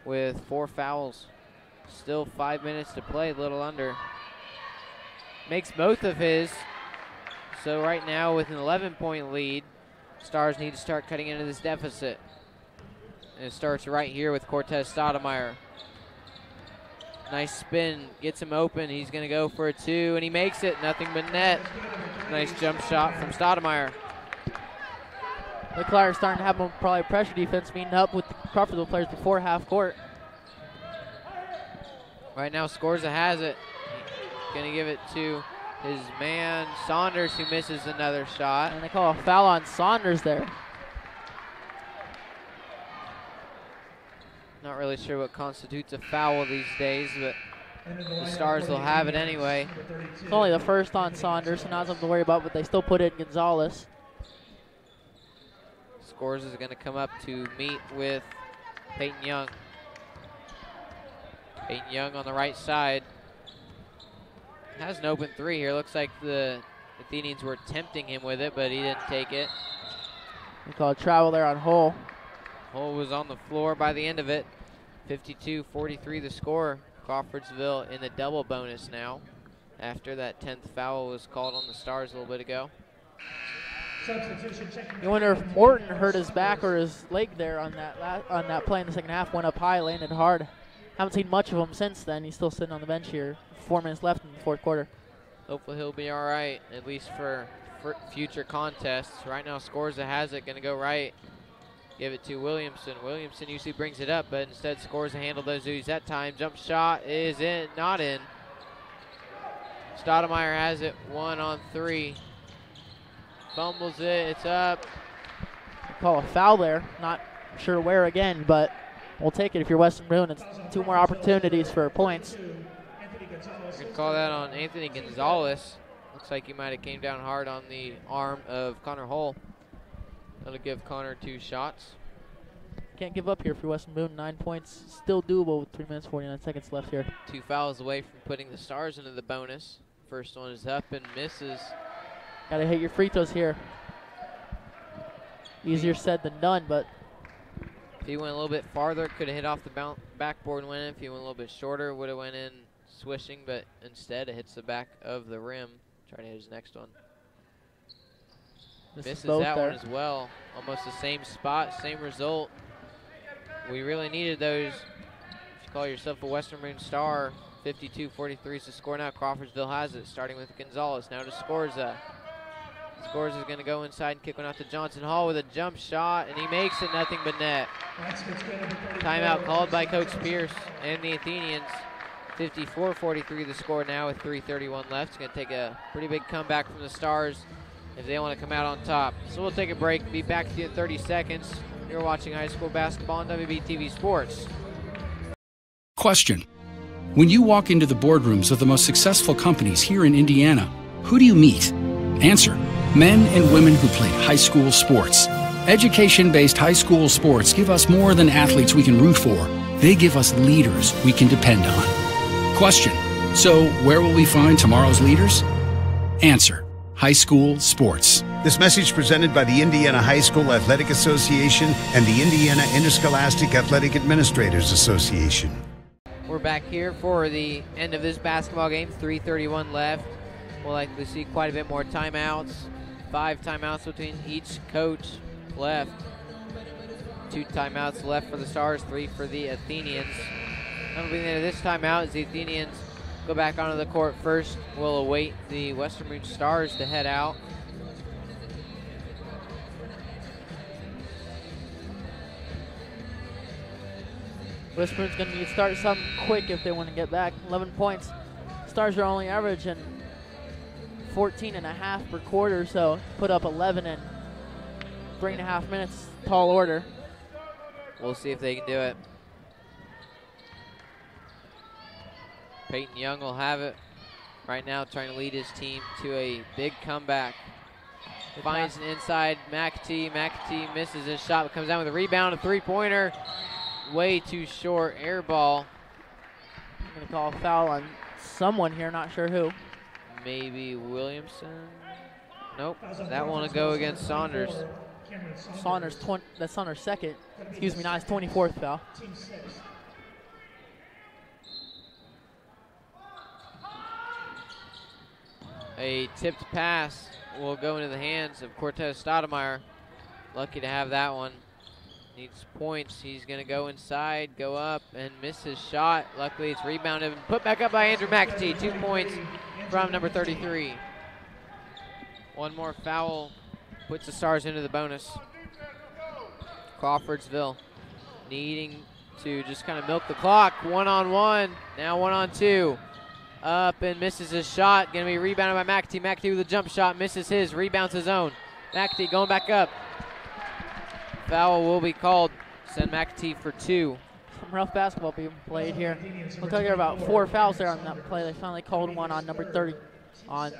with 4 fouls. Still 5 minutes to play, a little under. Makes both of his. So right now with an 11-point lead, Stars need to start cutting into this deficit. And it starts right here with Cortez Stoudemire. Nice spin, gets him open. He's going to go for a 2, and he makes it. Nothing but net. Nice jump shot from Stoudemire. The Flyers starting to have probably pressure defense, meeting up with the Crawfordsville players before half court. Right now, Scorza has it. Going to give it to his man, Saunders, who misses another shot. And they call a foul on Saunders there. Not really sure what constitutes a foul these days, but the Stars will have it anyway. It's only the first on Saunders, so not something to worry about, but they still put in Gonzalez. Scores is going to come up to meet with Peyton Young. Peyton Young on the right side. Has an open 3 here. Looks like the Athenians were tempting him with it, but he didn't take it. We call a travel there on Hull. Hull was on the floor by the end of it. 52-43 the score. Crawfordsville in the double bonus now after that 10th foul was called on the Stars a little bit ago. You wonder if Morton hurt his back or his leg there on that play in the second half. Went up high, landed hard. Haven't seen much of him since then. He's still sitting on the bench here. 4 minutes left in the fourth quarter. Hopefully he'll be all right, at least for future contests. Right now, Scorza has it, going to go right. Give it to Williamson. Williamson usually brings it up, but instead Scorza handled those duties that time. Jump shot is in, not in. Stoudemire has it, 1 on 3. Fumbles it, it's up. We call a foul there. Not sure where again, but we'll take it if you're Western Boone. It's 2 more opportunities for points. You can call that on Anthony Gonzalez. Looks like he might have came down hard on the arm of Connor Hull. That'll give Connor 2 shots. Can't give up here for Western Boone. 9 points, still doable with 3 minutes, 49 seconds left here. 2 fouls away from putting the Stars into the bonus. First one is up and misses. Gotta hit your free throws here. Easier said than done, but if he went a little bit farther, could have hit off the backboard and went in. If he went a little bit shorter, would have went in swishing, but instead it hits the back of the rim. Trying to hit his next one. Misses that one as well. Almost the same spot, same result. We really needed those. If you call yourself a Western Boone Star, 52-43 is the score now. Crawfordsville has it, starting with Gonzalez. Now to Scorza. Scorza is going to go inside and kick one out to Johnson Hall with a jump shot, and he makes it nothing but net. Timeout called by Coach Pierce and the Athenians. 54-43 the score now with 3:31 left. It's going to take a pretty big comeback from the Stars if they want to come out on top. So we'll take a break, be back to you in 30 seconds. You're watching high school basketball on WBTV Sports. Question. When you walk into the boardrooms of the most successful companies here in Indiana, who do you meet? Answer. Men and women who played high school sports. Education-based high school sports give us more than athletes we can root for. They give us leaders we can depend on. Question. So where will we find tomorrow's leaders? Answer. High school sports. This message presented by the Indiana High School Athletic Association and the Indiana Interscholastic Athletic Administrators Association. We're back here for the end of this basketball game. 3:31 left. We'll likely see quite a bit more timeouts. 5 timeouts between each coach left. 2 timeouts left for the Stars, 3 for the Athenians. That'll be the end of this timeout as the Athenians go back onto the court first. We'll await the Western Boone Stars to head out. Western Boone's going to need to start something quick if they want to get back. 11 points. Stars are only averaging 14.5 per quarter, so put up 11 in 3.5 minutes. Tall order. We'll see if they can do it. Peyton Young will have it right now, trying to lead his team to a big comeback. finds an inside McAtee. McAtee misses his shot, but comes down with a rebound, a three-pointer. Way too short, air ball. I'm going to call a foul on someone here, not sure who. Maybe Williamson. Nope, that one will go against Saunders. Saunders, that's Saunders' second. Excuse me, not his 24th foul. A tipped pass will go into the hands of Cortez Stoudemire. Lucky to have that one. Needs points. He's going to go inside, go up, and miss his shot. Luckily, it's rebounded and put back up by Andrew McAtee. 2 points from number 33. One more foul puts the Stars into the bonus. Crawfordsville needing to just kind of milk the clock. 1-on-1, now 1-on-2. Up and misses his shot. Going to be rebounded by McAtee. McAtee with a jump shot, misses his, rebounds his own. McAtee going back up. Foul will be called. Send McAtee for 2. Some rough basketball being played here. Looks like there are about 4 fouls there on that play. They finally called one on number 30. On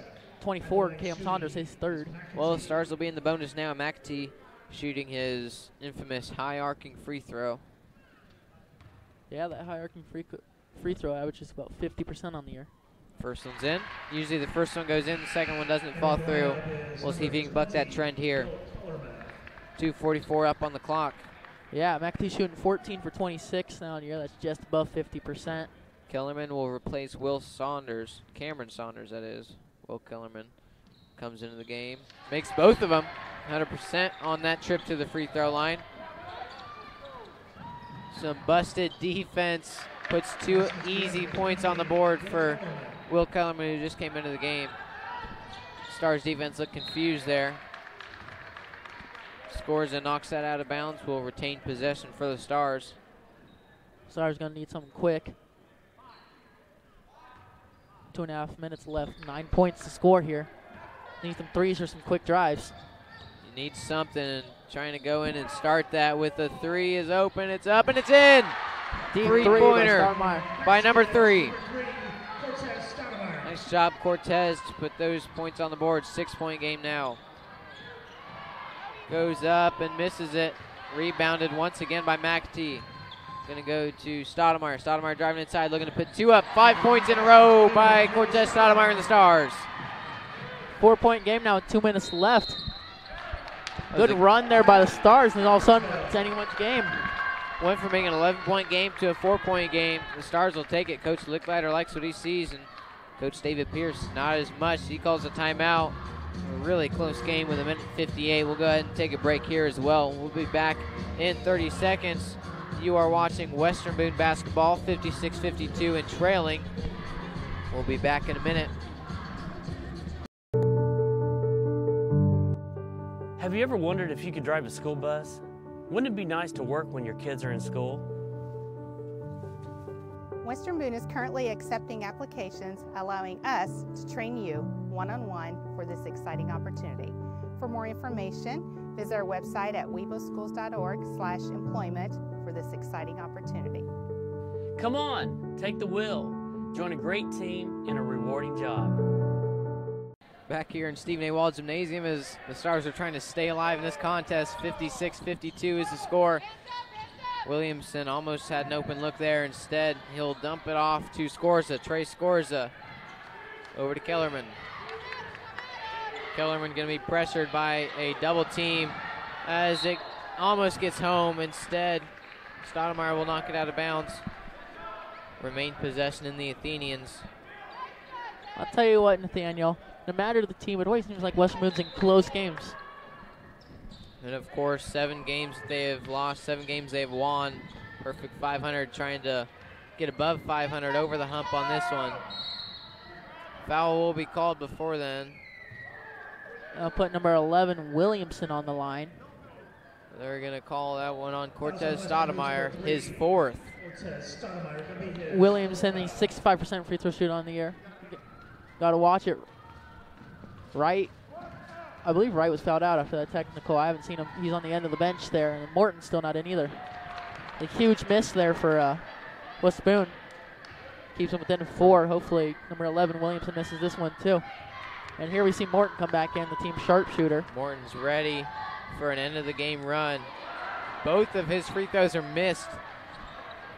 24, Cam Saunders, his 3rd. Well, the Stars will be in the bonus now. McAtee shooting his infamous high arcing free throw. Yeah, that high arcing free throw average is about 50% on the year. First one's in. Usually the first one goes in, the second one doesn't fall through. We'll see if he can buck that trend here. 2:44 up on the clock. Yeah, McAtee shooting 14 for 26 now in the year. That's just above 50%. Kellerman will replace Will Saunders. Cameron Saunders, that is. Will Kellerman comes into the game. Makes both of them 100% on that trip to the free throw line. Some busted defense. Puts 2 easy points on the board for Will Kellerman, who just came into the game. Stars defense look confused there. Scores and knocks that out of bounds. Will retain possession for the Stars. Stars going to need something quick. 2.5 minutes left. 9 points to score here. Need some threes or some quick drives. You need something. Trying to go in and start that with the 3 is open. It's up and it's in. Deep three-pointer by number 3. Nice job, Cortez, to put those points on the board. 6-point game now. Goes up and misses it. Rebounded once again by McAtee. Going to go to Stoudemire. Stoudemire driving inside, looking to put 2 up. 5 points in a row by Cortez Stoudemire and the Stars. 4-point game now with 2 minutes left. Good run there by the Stars, and all of a sudden it's anyone's game. Went from being an 11-point game to a 4-point game. The Stars will take it. Coach Licklider likes what he sees, and Coach David Pierce not as much. He calls a timeout. A really close game with 1:58. We'll go ahead and take a break here as well. We'll be back in 30 seconds. You are watching Western Boone basketball, 56-52 and trailing. We'll be back in a minute. Have you ever wondered if you could drive a school bus? Wouldn't it be nice to work when your kids are in school? Western Boone is currently accepting applications, allowing us to train you one-on-one for this exciting opportunity. For more information, visit our website at weboschools.org/employment for this exciting opportunity. Come on, take the wheel. Join a great team in a rewarding job. Back here in Stephen A. Wall Gymnasium as the Stars are trying to stay alive in this contest. 56-52 is the score. Williamson almost had an open look there. Instead, he'll dump it off to Scorza. Trey Scorza over to Kellerman. Kellerman going to be pressured by a double team as it almost gets home. Instead, Stoudemire will knock it out of bounds. Remain possession in the Athenians. I'll tell you what, Nathaniel, no matter the team, it always seems like Western Boone's in close games. And of course, 7 games that they have lost, 7 games they have won. Perfect 500, trying to get above 500 over the hump on this one. Foul will be called before then. I'll put number 11, Williamson, on the line. They're going to call that one on Cortez Stoudemire, his 4th. Williamson, the 65% free throw shooter on the year. Got to watch it. Wright, I believe Wright was fouled out after that technical. I haven't seen him. He's on the end of the bench there, and Morton's still not in either. A huge miss there for West Boone. Keeps him within 4. Hopefully, number 11, Williamson, misses this one too. And here we see Morton come back in, the team sharpshooter. Morton's ready for an end-of-the-game run. Both of his free throws are missed.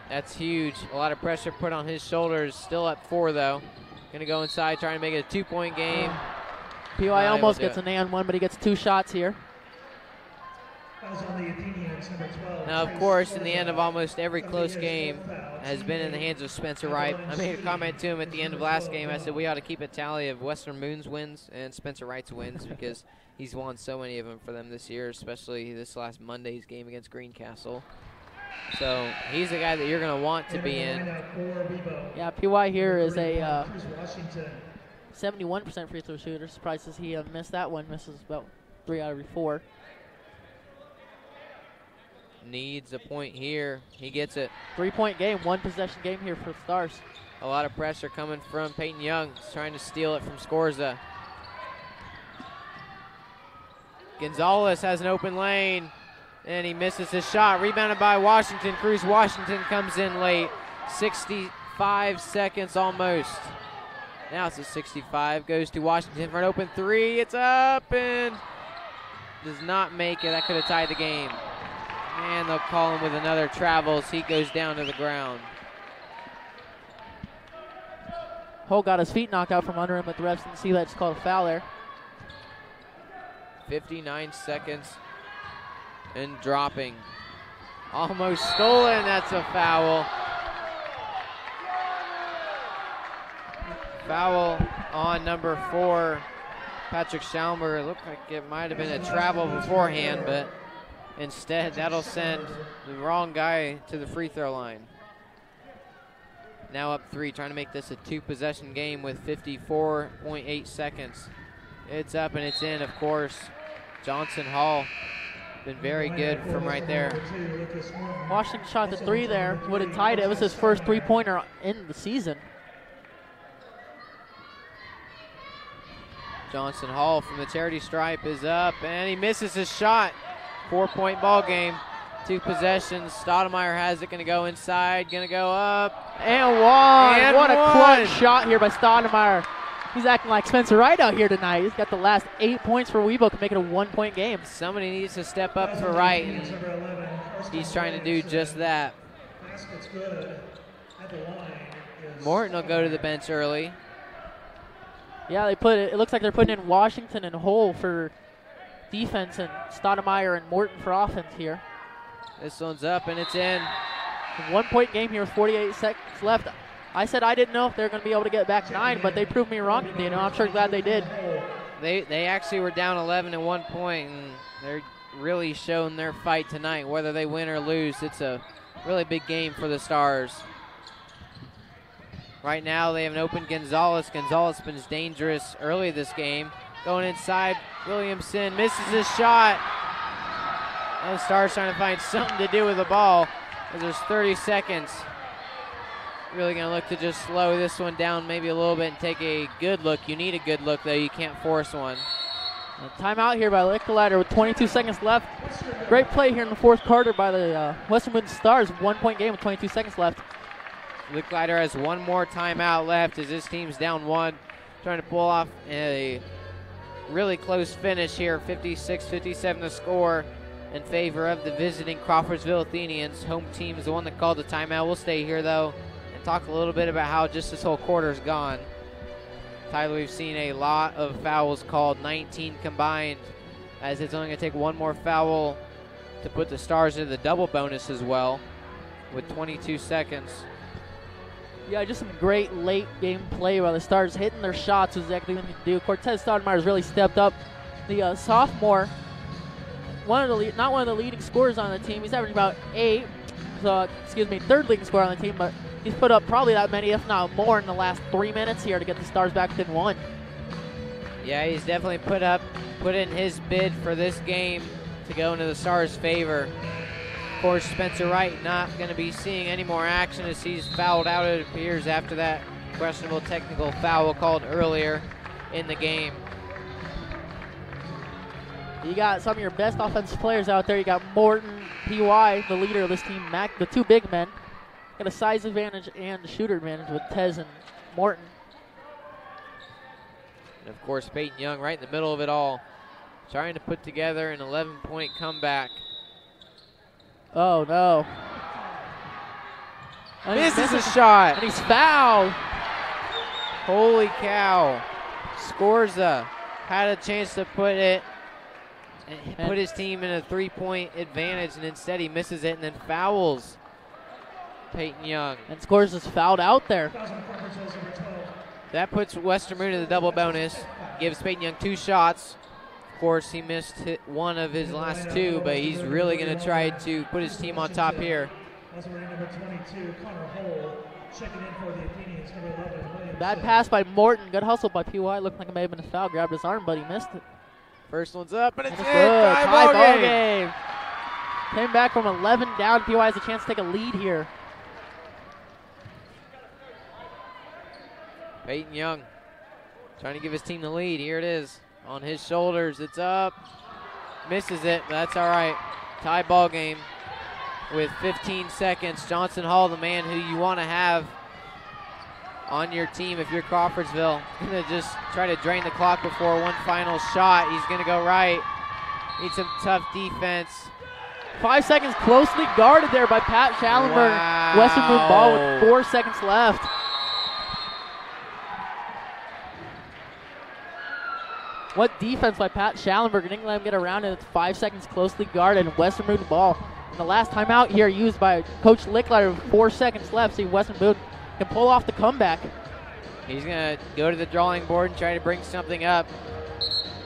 That's huge. A lot of pressure put on his shoulders. Still up 4, though. Going to go inside, trying to make it a 2-point game. PY almost gets an and 1, but he gets 2 shots here. Now, of course, in the end of almost every close game has been in the hands of Spencer Wright. I made a comment to him at the end of last game. I said we ought to keep a tally of Western Boone's wins and Spencer Wright's wins because he's won so many of them for them this year, especially this last Monday's game against Greencastle. So he's the guy that you're going to want to be in. Yeah, PY here is a 71% free throw shooter. Surprised as he missed that one. Misses about 3 out of every 4. Needs a point here. He gets it. 3-point game, 1 possession game here for the Stars. A lot of pressure coming from Peyton Young. He's trying to steal it from Scorza. Gonzalez has an open lane, and he misses his shot. Rebounded by Washington. Cruz Washington comes in late. 65 seconds almost. Now it's a 65. Goes to Washington for an open 3. It's up and does not make it. That could have tied the game. And they'll call him with another travel as he goes down to the ground. Hull got his feet knocked out from under him, but the refs didn't see that. Just called a foul there. 59 seconds and dropping. Almost stolen. That's a foul. Foul on number 4, Patrick Schaumburg. It looked like it might have been a travel beforehand, but instead, that'll send the wrong guy to the free throw line. Now up 3, trying to make this a 2-possession game with 54.8 seconds. It's up and it's in, of course. Johnson Hall been very good from right there. Washington shot the 3 there, would have tied it. It was his first 3-pointer in the season. Johnson Hall from the charity stripe is up, and he misses his shot. 4-point ball game, 2 possessions. Stoudemire has it, going to go inside, going to go up. And 1. And what a 1. clutch shot here by Stoudemire. He's acting like Spencer Wright out here tonight. He's got the last 8 points for Weebo to make it a 1-point game. Somebody needs to step up for Wright, and he's trying to do just that. Morton will go to the bench early. Yeah, it looks like they're putting in Washington and Hull for defense and Stoudemire and Morton for offense here. This one's up and it's in. 1-point game here with 48 seconds left. I said I didn't know if they were going to be able to get back 9, but they proved me wrong. You know, I'm sure glad they did. They actually were down 11 at 1 point, and they're really showing their fight tonight. Whether they win or lose, it's a really big game for the Stars. Right now they have an open Gonzalez. Gonzalez has been dangerous early this game. Going inside, Williamson misses his shot. And the Stars trying to find something to do with the ball as there's 30 seconds. Really going to look to just slow this one down maybe a little bit and take a good look. You need a good look, though. You can't force one. A timeout here by Licklider with 22 seconds left. Great play here in the 4th quarter by the Western Boone Stars. 1-point game with 22 seconds left. Licklider has one more timeout left as his team's down 1. Trying to pull off a really close finish here. 56-57 the score in favor of the visiting Crawfordsville Athenians. Home team is the one that called the timeout. We'll stay here, though, and talk a little bit about how just this whole quarter's gone. Tyler, we've seen a lot of fouls called, 19 combined, as it's only going to take one more foul to put the Stars into the double bonus as well with 22 seconds. Yeah, just some great late game play by the Stars. Hitting their shots was exactly what they need to do. Cortez Stoudemire's really stepped up. The sophomore, not one of the leading scorers on the team. He's averaging about 8. Third leading scorer on the team, but he's put up probably that many, if not more, in the last 3 minutes here to get the Stars back within 1. Yeah, he's definitely put in his bid for this game to go into the Stars' favor. Of course, Spencer Wright not going to be seeing any more action as he's fouled out, it appears, after that questionable technical foul called earlier in the game. You got some of your best offensive players out there. You got Morton, PY, the leader of this team, Mac, the 2 big men. Got a size advantage and a shooter advantage with Tez and Morton. And of course, Peyton Young right in the middle of it all, trying to put together an 11-point comeback. Oh, no. Misses a shot. And he's fouled. Holy cow. Scorza had a chance to put his team in a 3-point advantage, and instead he misses it and then fouls Peyton Young. And Scorza's fouled out there. That puts Western Boone in the double bonus. Gives Peyton Young 2 shots. Of course, he missed one of his last 2, but he's really going to try to put his team on top here. Bad pass by Morton. Good hustle by PY. Looked like it may have been a foul. Grabbed his arm, but he missed it. First one's up, and it's good. Tie ball game. Came back from 11 down. PY has a chance to take a lead here. Peyton Young trying to give his team the lead. Here it is on his shoulders. It's up. Misses it, but that's all right. Tie ball game with 15 seconds. Johnson Hall, the man who you want to have on your team if you're Crawfordsville. Going to just try to drain the clock before one final shot. He's going to go right. Needs some tough defense. 5 seconds closely guarded there by Pat Schallenberg. Wow. Western Boone ball with 4 seconds left. What defense by Pat Schallenberg. Didn't let him get around it. It's 5 seconds closely guarded. Western Boone ball. And the last timeout here used by Coach Licklider with 4 seconds left. See Western Boone can pull off the comeback. He's going to go to the drawing board and try to bring something up.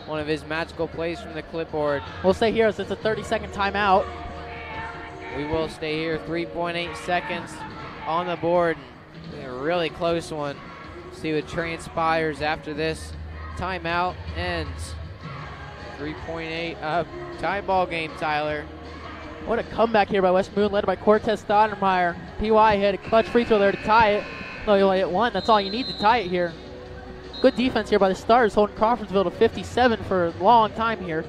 One of his magical plays from the clipboard. We'll stay here since it's a 30-second timeout. We will stay here. 3.8 seconds on the board. A really close one. See what transpires after this. Timeout ends. 3.8 up. Tie ball game, Tyler. What a comeback here by Western Boone, led by Cortez Stoudemire. PY hit a clutch free throw there to tie it. No, you only hit one. That's all you need to tie it here. Good defense here by the Stars, holding Crawfordsville to 57 for a long time here.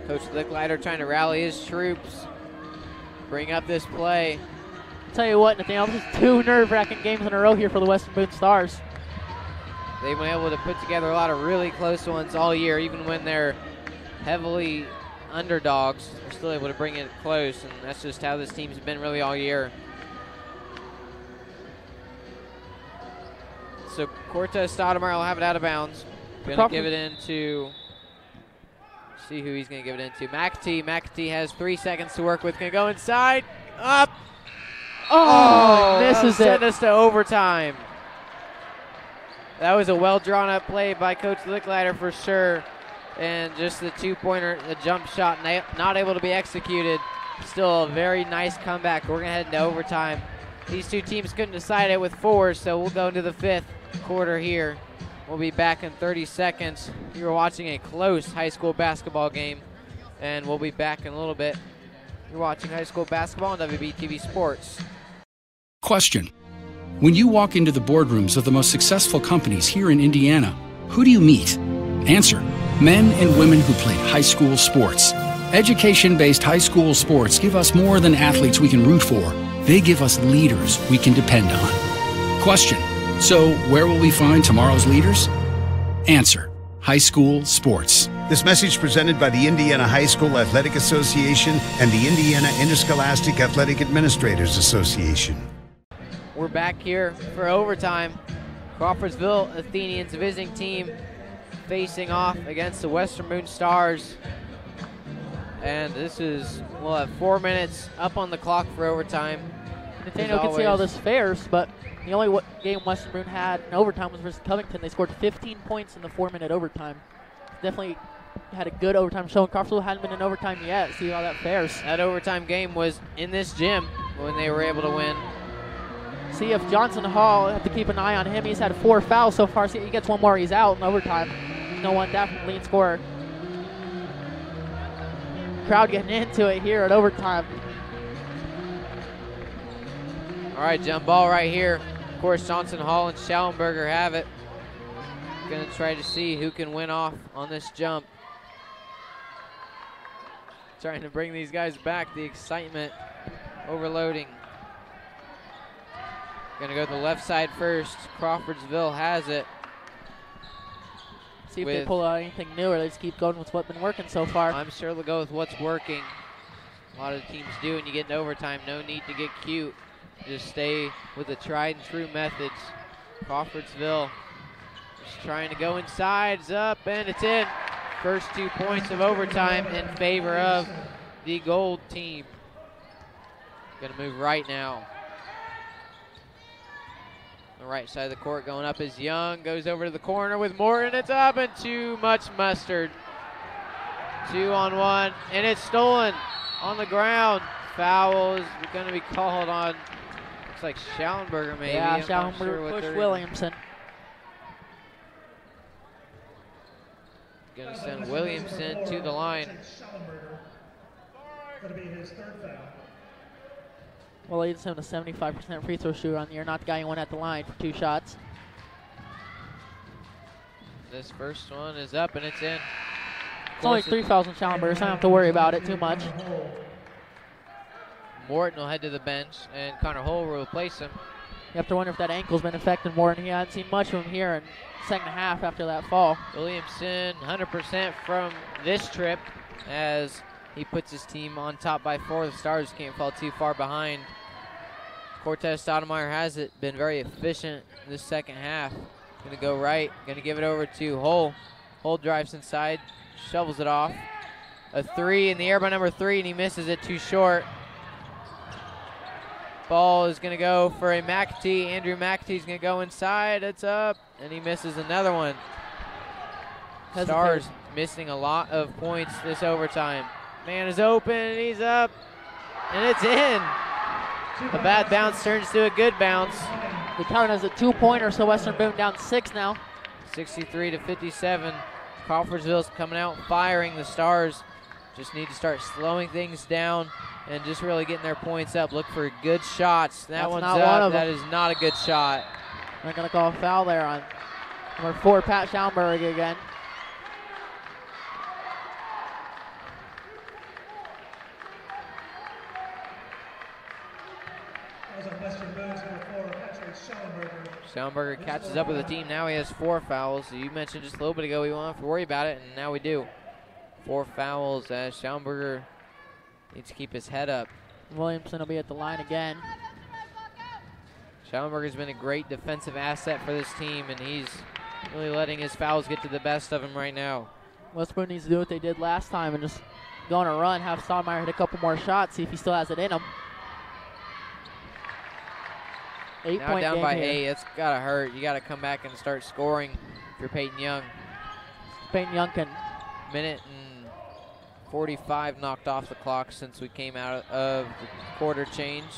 Coach Licklider trying to rally his troops. Bring up this play. I'll tell you what, Nathaniel, this is 2 nerve-wracking games in a row here for the Western Boone Stars. They've been able to put together a lot of really close ones all year, even when they're heavily underdogs. They're still able to bring it close, and that's just how this team's been really all year. So Cortez Stoudemire will have it out of bounds. Going to give it into, see who he's going to give it into. McAtee. McAtee has 3 seconds to work with. Going to go inside. Up. Oh, misses it. Send us to overtime. That was a well drawn up play by Coach Licklider for sure. And just the 2-pointer, the jump shot, not able to be executed. Still a very nice comeback. We're going to head into overtime. These two teams couldn't decide it with 4, so we'll go into the 5th quarter here. We'll be back in 30 seconds. You're watching a close high school basketball game, and we'll be back in a little bit. You're watching high school basketball on WBTV Sports. Question. When you walk into the boardrooms of the most successful companies here in Indiana, who do you meet? Answer. Men and women who played high school sports. Education-based high school sports give us more than athletes we can root for. They give us leaders we can depend on. Question. So, where will we find tomorrow's leaders? Answer. High school sports. This message presented by the Indiana High School Athletic Association and the Indiana Interscholastic Athletic Administrators Association. We're back here for overtime. Crawfordsville Athenians, a visiting team, facing off against the Western Boone Stars. And this is, we'll have 4 minutes up on the clock for overtime. Nathaniel can see how this fares, but the only game Western Boone had in overtime was versus Covington. They scored 15 points in the 4-minute overtime. Definitely had a good overtime showing. Crawfordsville hadn't been in overtime yet. See how that fares. That overtime game was in this gym when they were able to win. See if Johnson Hall, have to keep an eye on him. He's had 4 fouls so far. See, he gets one more, he's out in overtime. No one definitely lead scorer. Crowd getting into it here at overtime. All right, jump ball right here. Of course, Johnson Hall and Schallenberger have it. Going to try to see who can win off on this jump. Trying to bring these guys back, the excitement overloading. Going to go to the left side first. Crawfordsville has it. See if they pull out anything new, or they just keep going with what's been working so far. I'm sure they'll go with what's working. A lot of teams do, and you get into overtime. No need to get cute. Just stay with the tried and true methods. Crawfordsville just trying to go inside. It's up, and it's in. First 2 points of overtime in favor of the gold team. Going to move right now. The right side of the court going up is Young. Goes over to the corner with Morton. It's up, and too much mustard. 2-on-1, and it's stolen on the ground. Foul is going to be called on, looks like Schallenberger maybe. Yeah, Schallenberger pushed Williamson. Going to send Williamson to the line. Going to be his third foul. Williamson, a 75% free throw shooter on the year, not the guy who went at the line for 2 shots. This first one is up, and it's in. It's only 3 fouls on Schallenberger, so I don't have to worry about it too much. Morton will head to the bench, and Connor Hull will replace him. You have to wonder if that ankle's been affecting Morton. He hadn't seen much of him here in second half after that fall. Williamson 100% from this trip as he puts his team on top by 4. The Stars can't fall too far behind. Cortez Stoudemire has it, been very efficient this second half. Going to go right, going to give it over to Hull. Hull drives inside, shovels it off. A 3 in the air by number 3, and he misses it too short. Ball is going to go for a McAtee. Andrew McAtee's going to go inside. It's up, and he misses another one. Stars missing a lot of points this overtime. Man is open, and he's up, and it's in. A bad bounce turns to a good bounce. The count has a 2-pointer, so Western Boone down 6 now. 63-57. Crawfordsville's coming out firing. The Stars just need to start slowing things down and just really getting their points up. Look for good shots. That one's up. That is not a good shot. They're going to call a foul there on number 4, Pat Schallenberger again. Schallenberger catches up with the team. Now he has 4 fouls. So you mentioned just a little bit ago we won't have to worry about it, and now we do. 4 fouls as Schallenberger needs to keep his head up. Williamson will be at the line again. Schallenberger's been a great defensive asset for this team, and he's really letting his fouls get to the best of him right now. West Boone needs to do what they did last time and just go on a run, have Stoudemire hit a couple more shots, see if he still has it in him. 8-point now down game by here. 8. It's got to hurt. You got to come back and start scoring if you're Peyton Young. Peyton Young can. Minute and 45 knocked off the clock since we came out of the quarter change.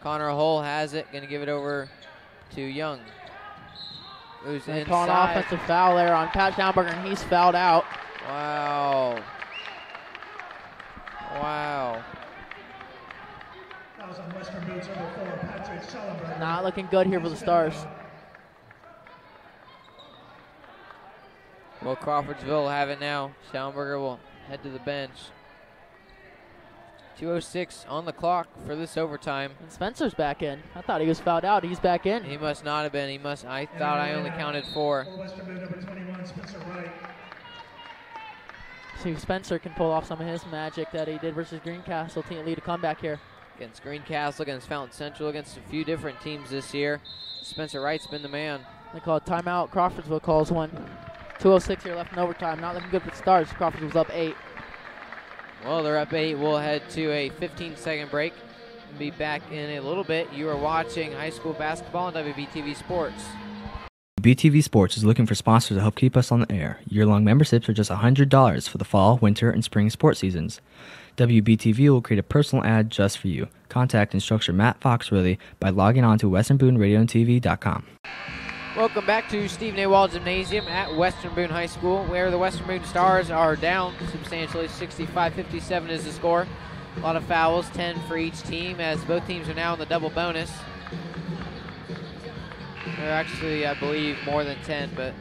Connor Hull has it. Going to give it over to Young. Who's inside. Call an offensive foul there on Pat Schallenberger, and he's fouled out. Wow. Wow. Not looking good here for the Stars. Well, Crawfordsville will have it now. Schallenberger will head to the bench. 2:06 on the clock for this overtime. And Spencer's back in. I thought he was fouled out. He's back in. He must not have been. I thought I only counted 4. See if Spencer can pull off some of his magic that he did versus Greencastle. Team lead a comeback here. Against Greencastle, against Fountain Central, against a few different teams this year. Spencer Wright's been the man. They call it timeout. Crawfordsville calls one. 2:06 here left in overtime. Not looking good for the Stars. Crawfordsville's up 8. Well, they're up 8. We'll head to a 15-second break and be back in a little bit. You are watching high school basketball on WBTV Sports. WBTV Sports is looking for sponsors to help keep us on the air. Year-long memberships are just $100 for the fall, winter, and spring sports seasons. WBTV will create a personal ad just for you. Contact instructor Matt Foxworthy by logging on to westernbooneradioandtv.com. Welcome back to Stephen A. Wall Gymnasium at Western Boone High School, where the Western Boone Stars are down substantially. 65-57 is the score. A lot of fouls, 10 for each team, as both teams are now in the double bonus. They're actually, I believe, more than 10, but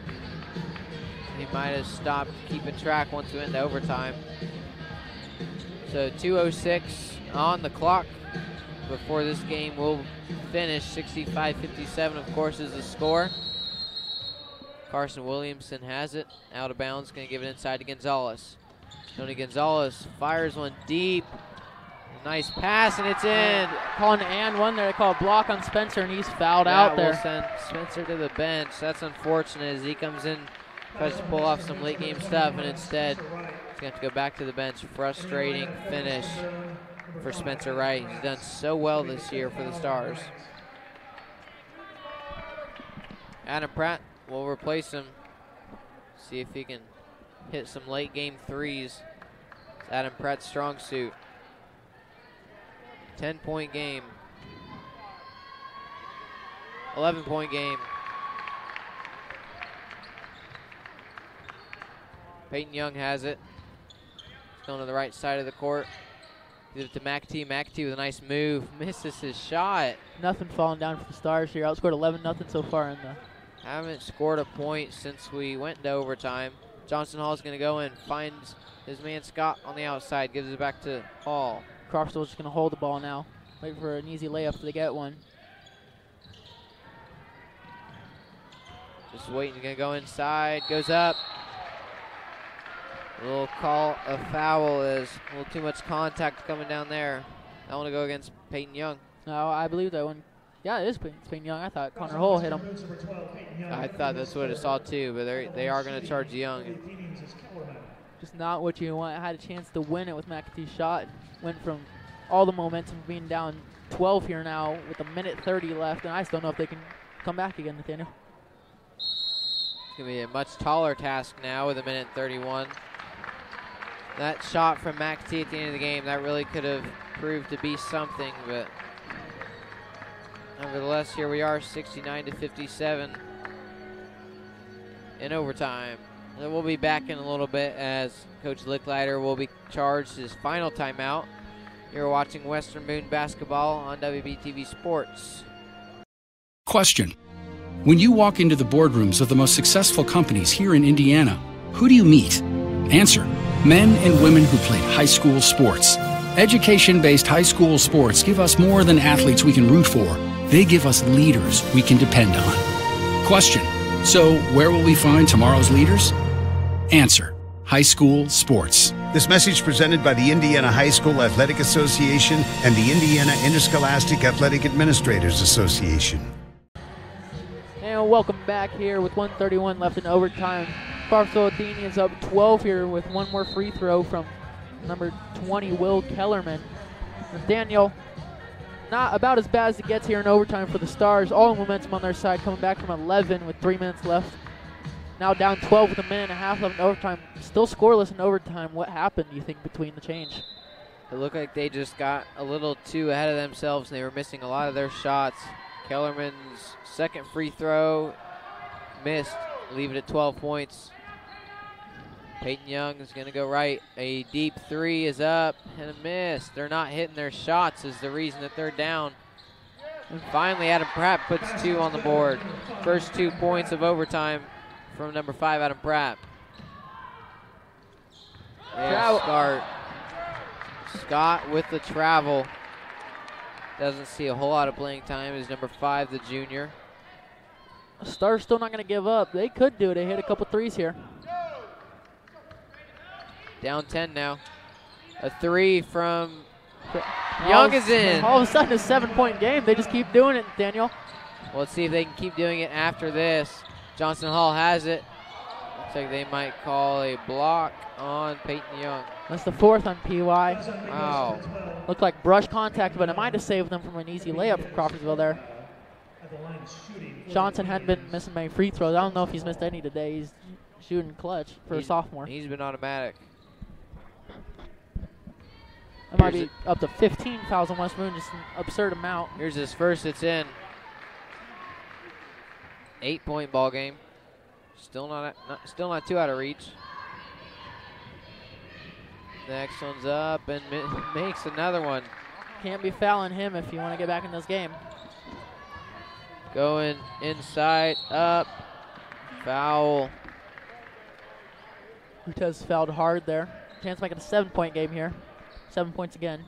he might have stopped keeping track once we went into overtime. So 2:06 on the clock before this game will finish. 65-57, of course, is the score. Carson Williamson has it. Out of bounds, going to give it inside to Gonzalez. Tony Gonzalez fires one deep. Nice pass, and it's in. Calling and one there. They call a block on Spencer, and he's fouled out there. That will send Spencer to the bench. That's unfortunate as he comes in, tries to pull off some late game stuff, and instead he's going to have to go back to the bench. Frustrating finish for Spencer Wright. He's done so well this year for the Stars. Adam Pratt will replace him. See if he can hit some late game threes. It's Adam Pratt's strong suit. 10-point game. 11-point game. Peyton Young has it. He's going to the right side of the court. Gives it to McAtee. McAtee with a nice move. Misses his shot. Nothing falling down for the Stars here. Outscored 11-0 so far in the. Haven't scored a point since we went into overtime. Johnson Hall's going to go in, finds his man Scott on the outside, gives it back to Hall. Crawfordsville's just going to hold the ball now. Wait for an easy layup if they get one. Just waiting, going to go inside, goes up. A little call of foul is a little too much contact coming down there. I want to go against Peyton Young. No, I believe that one. Yeah, it is Peyton Young. I thought Connor Hull hit him. I thought that's what I saw too, but they are going to charge Young. Just not what you want. I had a chance to win it with McAtee's shot. Went from all the momentum being down 12 here now with 1:30 left, and I still don't know if they can come back again, Nathaniel. It's going to be a much taller task now with 1:31. That shot from McAtee at the end of the game, that really could have proved to be something, but nevertheless, here we are, 69-57 in overtime. And we'll be back in a little bit as Coach Licklider will be charged his final timeout. You're watching Western Boone basketball on WBTV Sports. Question. When you walk into the boardrooms of the most successful companies here in Indiana, who do you meet? Answer. Men and women who played high school sports. Education-based high school sports give us more than athletes we can root for. They give us leaders we can depend on. Question. So where will we find tomorrow's leaders? Answer. High school sports. This message presented by the Indiana High School Athletic Association and the Indiana Interscholastic Athletic Administrators Association. And welcome back here with 1:31 left in overtime. Crawfordsville Athenians up 12 here with one more free throw from number 20, Will Kellerman. Nathaniel, not about as bad as it gets here in overtime for the Stars. All the momentum on their side, coming back from 11 with 3 minutes left. Now down 12 with 1.5 minutes left in overtime. Still scoreless in overtime. What happened, do you think, between the change? It looked like they just got a little too ahead of themselves, and they were missing a lot of their shots. Kellerman's second free throw missed, leave it at 12 points. Peyton Young is going to go right. A deep three is up and a miss. They're not hitting their shots is the reason that they're down. And finally, Adam Pratt puts 2 on the board. First 2 points of overtime from number 5, Adam Pratt. Scott with the travel. Doesn't see a whole lot of playing time as number 5, the junior. Stars still not going to give up. They could do it. They hit a couple threes here. Down 10 now. A 3 from Young is in. All of a sudden, a 7-point game. They just keep doing it, Daniel. Well, let's see if they can keep doing it after this. Johnson Hall has it. Looks like they might call a block on Peyton Young. That's the 4th on PY. Wow. Looked like brush contact, but it might have saved them from an easy layup from Crawfordsville there. Johnson hadn't been missing many free throws. I don't know if he's missed any today. He's shooting clutch for a sophomore. He's been automatic. That might be up to 15 fouls on West Boone, just an absurd amount. Here's his first, it's in. 8-point ball game. Still not too out of reach. The next one's up and makes another one. Can't be fouling him if you want to get back in this game. Going inside, up, foul. Hutez fouled hard there. Chance to make it a 7-point game here. 7 points again.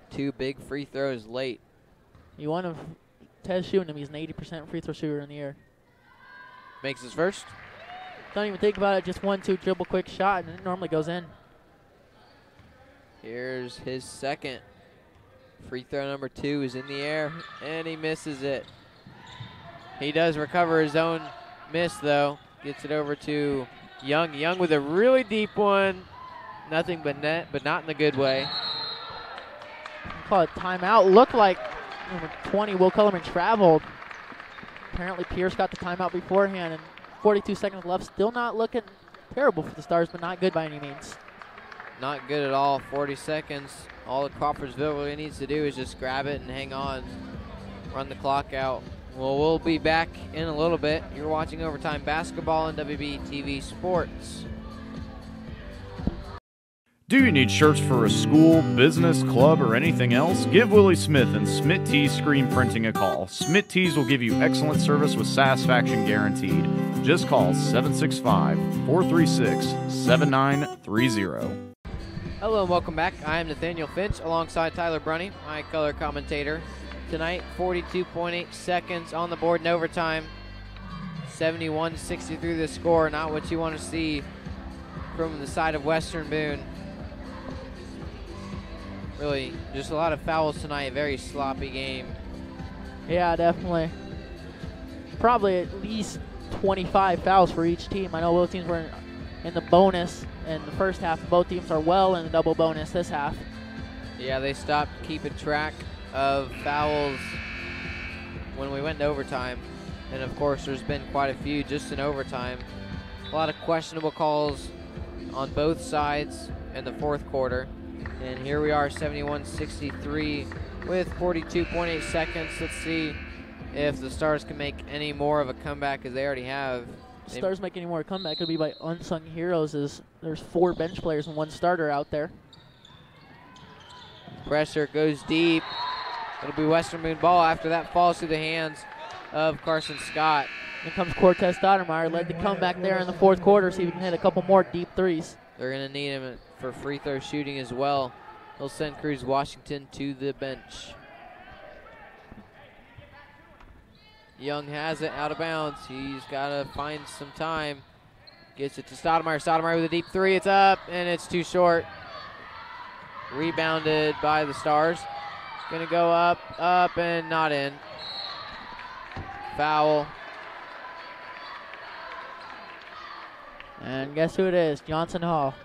Two big free throws late You want him, Ted's shooting him. He's an 80% free throw shooter in the air. Makes his first. Don't even think about it. Just 1-2 dribble, quick shot, and it normally goes in. Here's his second. Free throw number 2 is in the air, and he misses it. He does recover his own miss, though. Gets it over to Young. Young with a really deep one. Nothing but net, but not in the good way. Call it timeout. Looked like number 20, Will Cullerman, traveled. Apparently Pierce got the timeout beforehand, and 42 seconds left. Still not looking terrible for the Stars, but not good by any means. Not good at all. 40 seconds. All that Crawfordsville really needs to do is just grab it and hang on. Run the clock out. Well, we'll be back in a little bit. You're watching Overtime Basketball on WBTV Sports. Do you need shirts for a school, business, club, or anything else? Give Willie Smith and Smith Tees Screen Printing a call. Smith Tees will give you excellent service with satisfaction guaranteed. Just call 765-436-7930. Hello and welcome back. I am Nathaniel Finch alongside Tyler Brunny, my color commentator. Tonight, 42.8 seconds on the board in overtime. 71-63 the score. Not what you want to see from the side of Western Boone. Really, just a lot of fouls tonight. Very sloppy game. Yeah, definitely. Probably at least 25 fouls for each team. I know both teams were in the bonus in the first half. Both teams are well in the double bonus this half. Yeah, they stopped keeping track of fouls when we went to overtime. And of course, there's been quite a few just in overtime. A lot of questionable calls on both sides in the fourth quarter. And here we are, 71-63 with 42.8 seconds. Let's see if the Stars can make any more of a comeback, as they already have. Stars make any more comeback could be by unsung heroes, as there's 4 bench players and 1 starter out there. Pressure goes deep. It'll be Western Boone ball after that falls through the hands of Carson Scott. Here comes Cortez Stoudemire, led the comeback there in the fourth quarter, see if he can hit a couple more deep threes. They're going to need him for free throw shooting as well. He'll send Cruz Washington to the bench. Young has it out of bounds. He's got to find some time. Gets it to Stoudemire. Stoudemire with a deep 3. It's up, and it's too short. Rebounded by the Stars. Going to go up, and not in. Foul. And guess who it is? Johnson Hall.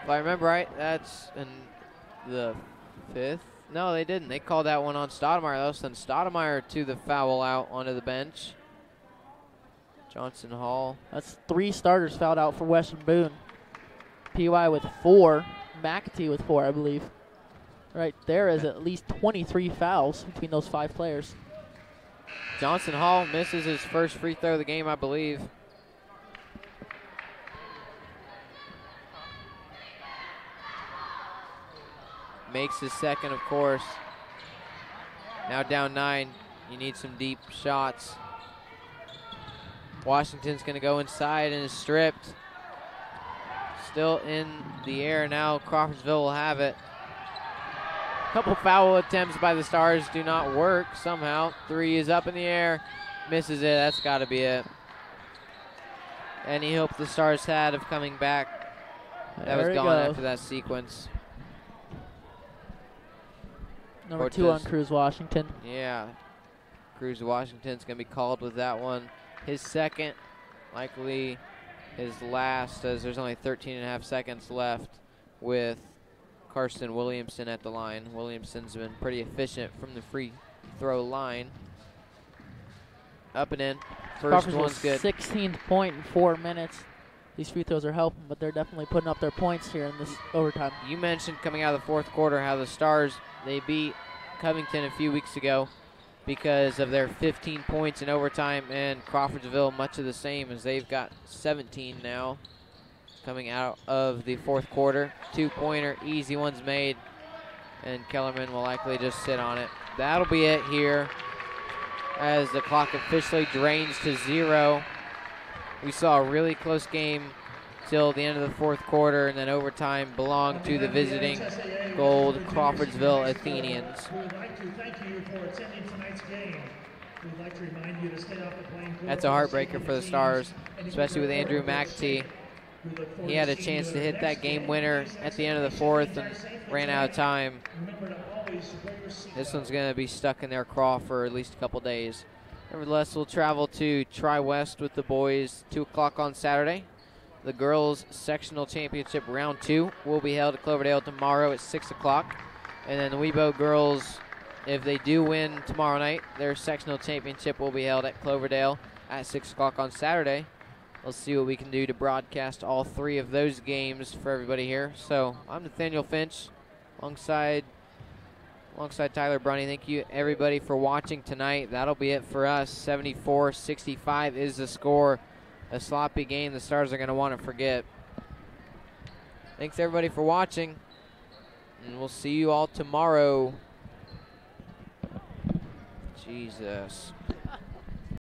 If I remember right, that's in the 5th. No, they didn't. They called that one on Stoudemire. They'll send Stoudemire to the foul out onto the bench. Johnson Hall. That's 3 starters fouled out for Western Boone. PY with 4. McAtee with 4, I believe. Right there is at least 23 fouls between those 5 players. Johnson Hall misses his first free throw of the game, I believe. Makes his second, of course. Now down 9. You need some deep shots. Washington's going to go inside and is stripped. Still in the air now. Crawfordsville will have it. Couple foul attempts by the Stars do not work somehow. 3 is up in the air. Misses it. That's got to be it. Any hope the Stars had of coming back, that was gone after that sequence. Number 2 on Cruz Washington. Yeah. Cruz Washington's going to be called with that one. His second, likely his last, as there's only 13.5 seconds left with Karsten Williamson at the line. Williamson's been pretty efficient from the free throw line. Up and in. First one's good. 16th point in 4 minutes. These free throws are helping, but they're definitely putting up their points here in this overtime. You mentioned coming out of the fourth quarter how the Stars, they beat Covington a few weeks ago because of their 15 points in overtime, and Crawfordsville much of the same, as they've got 17 now coming out of the fourth quarter. 2-pointer, easy one's made, and Kellerman will likely just sit on it. That'll be it here as the clock officially drains to 0. We saw a really close game till the end of the fourth quarter, and then overtime belonged to the visiting gold Crawfordsville Athenians. We would like to thank you for attending tonight's game. We'd like to remind you to stay off the playing field. That's a heartbreaker for the Stars, especially with Andrew McAtee. He had a chance to hit that game winner at the end of the fourth and ran out of time. This one's going to be stuck in their craw for at least a couple days. Nevertheless, we'll travel to Tri-West with the boys 2 o'clock on Saturday. The girls' sectional championship round 2 will be held at Cloverdale tomorrow at 6 o'clock. And then the Webo girls, if they do win tomorrow night, their sectional championship will be held at Cloverdale at 6 o'clock on Saturday. We'll see what we can do to broadcast all 3 of those games for everybody here. So I'm Nathaniel Finch alongside Tyler Brunny. Thank you, everybody, for watching tonight. That'll be it for us. 74-65 is the score. A sloppy game the Stars are going to want to forget. Thanks, everybody, for watching. And we'll see you all tomorrow. Jesus.